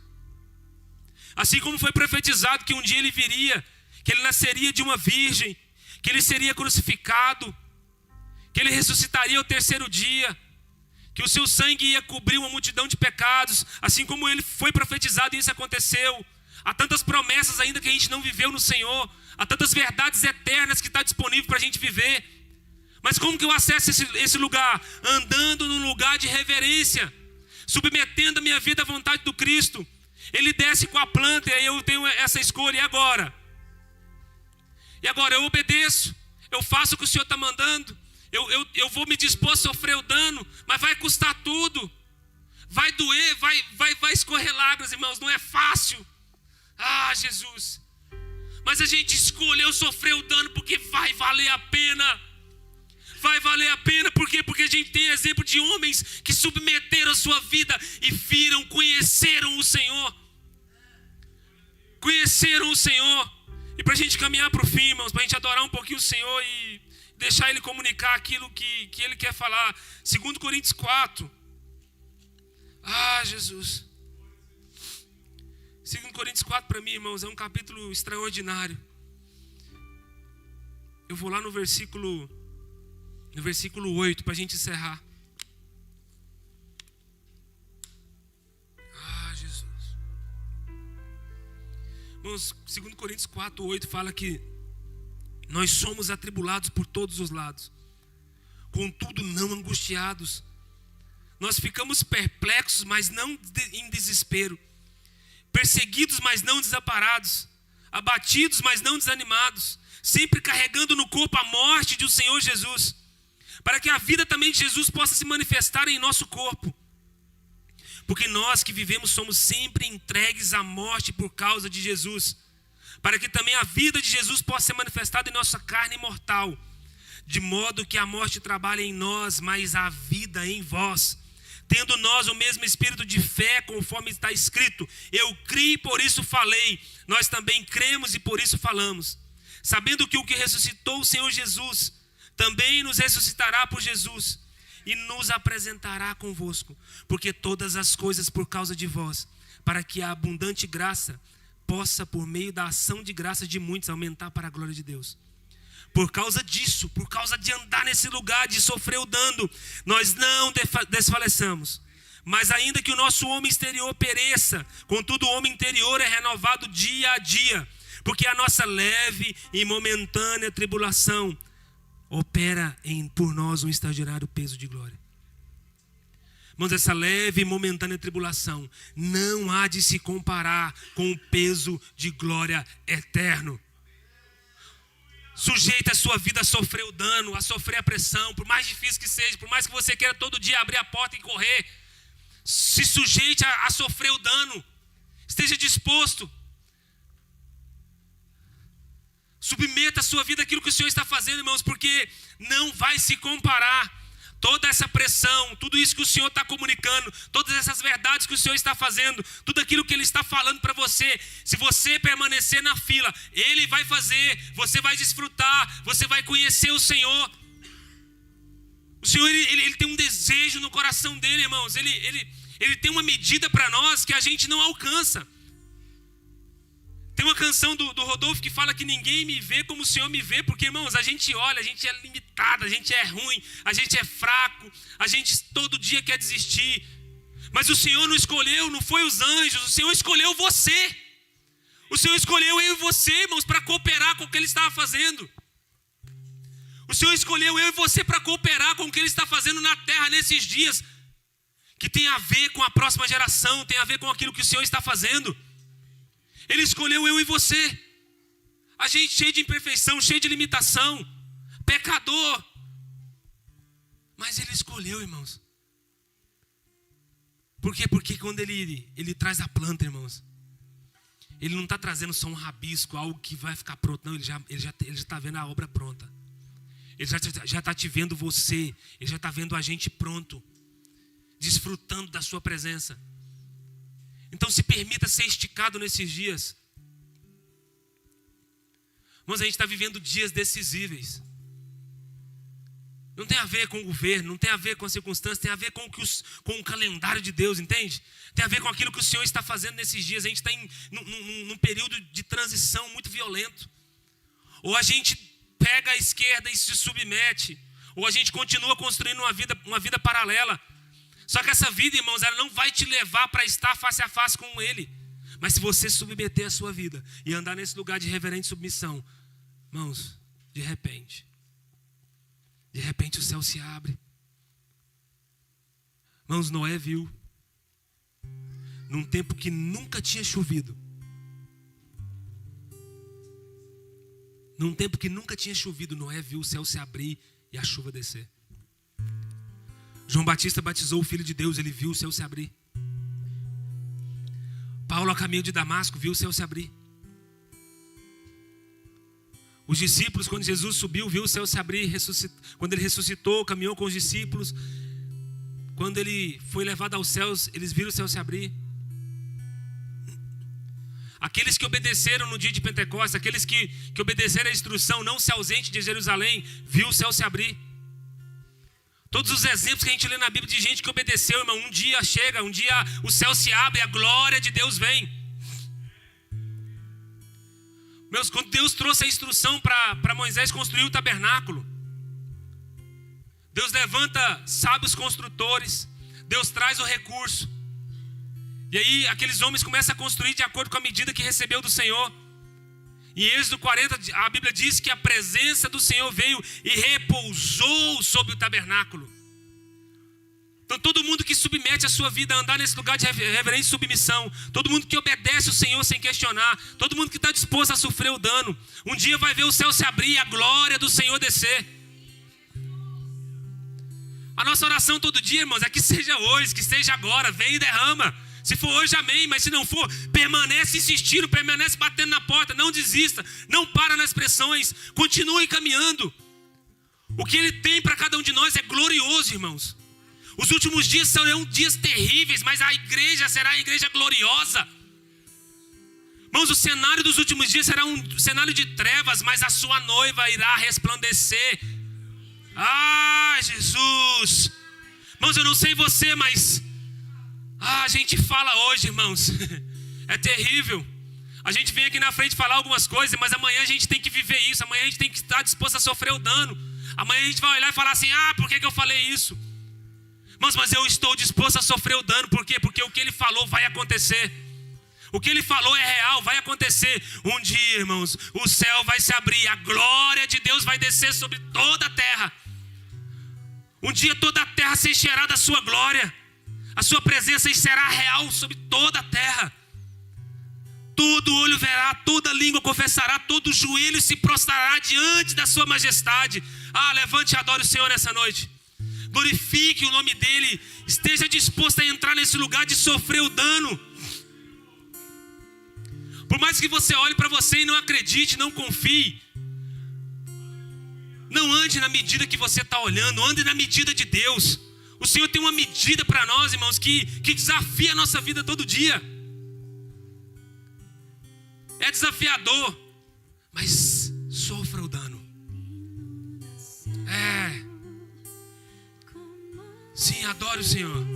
Speaker 1: Assim como foi profetizado que um dia Ele viria, que Ele nasceria de uma virgem, que Ele seria crucificado, que Ele ressuscitaria ao terceiro dia, que o seu sangue ia cobrir uma multidão de pecados, assim como Ele foi profetizado e isso aconteceu. Há tantas promessas ainda que a gente não viveu no Senhor, há tantas verdades eternas que está disponível para a gente viver. Mas como que eu acesso esse lugar? Andando num lugar de reverência, submetendo a minha vida à vontade do Cristo. Ele desce com a planta e aí eu tenho essa escolha, e agora? E agora eu obedeço, eu faço o que o Senhor está mandando. Eu vou me dispor a sofrer o dano, mas vai custar tudo. Vai doer, vai escorrer lágrimas, irmãos, não é fácil. Ah, Jesus. Mas a gente escolheu sofrer o dano porque vai valer a pena. Vai valer a pena, por quê? Porque a gente tem exemplo de homens que submeteram a sua vida e viram, conheceram o Senhor. Conheceram o Senhor. E para a gente caminhar para o fim, irmãos, para a gente adorar um pouquinho o Senhor e deixar Ele comunicar aquilo que Ele quer falar. 2 Coríntios 4. Ah, Jesus. 2 Coríntios 4 para mim, irmãos, é um capítulo extraordinário. Eu vou lá no versículo 8 para a gente encerrar. Ah, Jesus. Irmãos, 2 Coríntios 4, 8 fala que nós somos atribulados por todos os lados, contudo não angustiados. Nós ficamos perplexos, mas não em desespero, perseguidos, mas não desamparados, abatidos, mas não desanimados, sempre carregando no corpo a morte do Senhor Jesus, para que a vida também de Jesus possa se manifestar em nosso corpo. Porque nós que vivemos somos sempre entregues à morte por causa de Jesus, para que também a vida de Jesus possa ser manifestada em nossa carne mortal, de modo que a morte trabalhe em nós, mas a vida em vós. Tendo nós o mesmo espírito de fé, conforme está escrito, eu criei, por isso falei. Nós também cremos e por isso falamos, sabendo que o que ressuscitou o Senhor Jesus também nos ressuscitará por Jesus e nos apresentará convosco, porque todas as coisas por causa de vós, para que a abundante graça possa, por meio da ação de graça de muitos, aumentar para a glória de Deus. Por causa disso, por causa de andar nesse lugar, de sofrer o dano, nós não desfaleçamos. Mas ainda que o nosso homem exterior pereça, contudo o homem interior é renovado dia a dia, porque a nossa leve e momentânea tribulação opera por nós um extraordinário peso de glória. Irmãos, essa leve e momentânea tribulação não há de se comparar com o peso de glória eterno. Sujeita a sua vida a sofrer o dano, a sofrer a pressão, por mais difícil que seja, por mais que você queira todo dia abrir a porta e correr, se sujeite a sofrer o dano, esteja disposto. Submeta a sua vida àquilo que o Senhor está fazendo, irmãos, porque não vai se comparar. Toda essa pressão, tudo isso que o Senhor está comunicando, todas essas verdades que o Senhor está fazendo, tudo aquilo que Ele está falando para você, se você permanecer na fila, Ele vai fazer, você vai desfrutar, você vai conhecer o Senhor. O Senhor, ele tem um desejo no coração dele, irmãos, ele tem uma medida para nós que a gente não alcança. Tem uma canção do Rodolfo que fala que ninguém me vê como o Senhor me vê, porque, irmãos, a gente olha, a gente é limitado, a gente é ruim, a gente é fraco, a gente todo dia quer desistir. Mas o Senhor não escolheu, não foi os anjos, o Senhor escolheu você. O Senhor escolheu eu e você, irmãos, para cooperar com o que Ele estava fazendo. O Senhor escolheu eu e você para cooperar com o que Ele está fazendo na terra nesses dias. que tem a ver com a próxima geração, tem a ver com aquilo que o Senhor está fazendo. Ele escolheu eu e você. A gente cheio de imperfeição, cheio de limitação, pecador. Mas Ele escolheu, irmãos. Por quê? Porque quando Ele traz a planta, irmãos, Ele não está trazendo só um rabisco, algo que vai ficar pronto. Não, Ele já está vendo a obra pronta. Ele já está te vendo você. Ele já está vendo a gente pronto, desfrutando da sua presença. Então se permita ser esticado nesses dias. Irmãos, a gente está vivendo dias decisíveis. Não tem a ver com o governo, não tem a ver com as circunstâncias, tem a ver com o calendário de Deus, entende? Tem a ver com aquilo que o Senhor está fazendo nesses dias. A gente está num período de transição muito violento. Ou a gente pega a esquerda e se submete, ou a gente continua construindo uma vida paralela. Só que essa vida, irmãos, ela não vai te levar para estar face a face com Ele. Mas se você submeter a sua vida e andar nesse lugar de reverente submissão, irmãos, de repente o céu se abre. Irmãos, Noé viu, num tempo que nunca tinha chovido, Noé viu o céu se abrir e a chuva descer. João Batista batizou o Filho de Deus, ele viu o céu se abrir. Paulo, a caminho de Damasco, viu o céu se abrir. Os discípulos, quando Jesus subiu, viu o céu se abrir. Quando Ele ressuscitou, caminhou com os discípulos. Quando Ele foi levado aos céus, eles viram o céu se abrir. Aqueles que obedeceram no dia de Pentecostes, aqueles que obedeceram a instrução, não se ausente de Jerusalém, viu o céu se abrir. Todos os exemplos que a gente lê na Bíblia de gente que obedeceu, irmão, um dia chega, um dia o céu se abre, a glória de Deus vem. Meus, quando Deus trouxe a instrução para Moisés construir o tabernáculo, Deus levanta sábios construtores, Deus traz o recurso. E aí aqueles homens começam a construir de acordo com a medida que recebeu do Senhor. Em Êxodo 40, a Bíblia diz que a presença do Senhor veio e repousou sobre o tabernáculo. Então todo mundo que submete a sua vida a andar nesse lugar de reverente submissão, todo mundo que obedece o Senhor sem questionar, todo mundo que está disposto a sofrer o dano, um dia vai ver o céu se abrir e a glória do Senhor descer. A nossa oração todo dia, irmãos, é que seja hoje, que seja agora, vem e derrama. Se for hoje, amém, mas se não for, permanece insistindo, permanece batendo na porta, não desista, não para nas pressões, continue caminhando. O que Ele tem para cada um de nós é glorioso, irmãos. Os últimos dias serão dias terríveis, mas a igreja será a igreja gloriosa. Irmãos, o cenário dos últimos dias será um cenário de trevas, mas a sua noiva irá resplandecer. Ah, Jesus! Irmãos, eu não sei você, mas a gente fala hoje, irmãos, é terrível. A gente vem aqui na frente falar algumas coisas, mas amanhã a gente tem que viver isso. Amanhã a gente tem que estar disposto a sofrer o dano. Amanhã a gente vai olhar e falar assim: por que eu falei isso? Irmãos, mas eu estou disposto a sofrer o dano. Por quê? Porque o que Ele falou vai acontecer. O que Ele falou é real, vai acontecer. Um dia, irmãos, o céu vai se abrir, a glória de Deus vai descer sobre toda a terra. Um dia toda a terra se encherá da sua glória. A sua presença será real sobre toda a terra. Todo olho verá, toda língua confessará, todo joelho se prostrará diante da sua majestade. Levante e adore o Senhor nessa noite. Glorifique o nome dEle. Esteja disposto a entrar nesse lugar de sofrer o dano. Por mais que você olhe para você e não acredite, não confie, não ande na medida que você está olhando, ande na medida de Deus. O Senhor tem uma medida para nós, irmãos, que desafia a nossa vida todo dia. É desafiador, mas sofra o dano. Sim, adore o Senhor.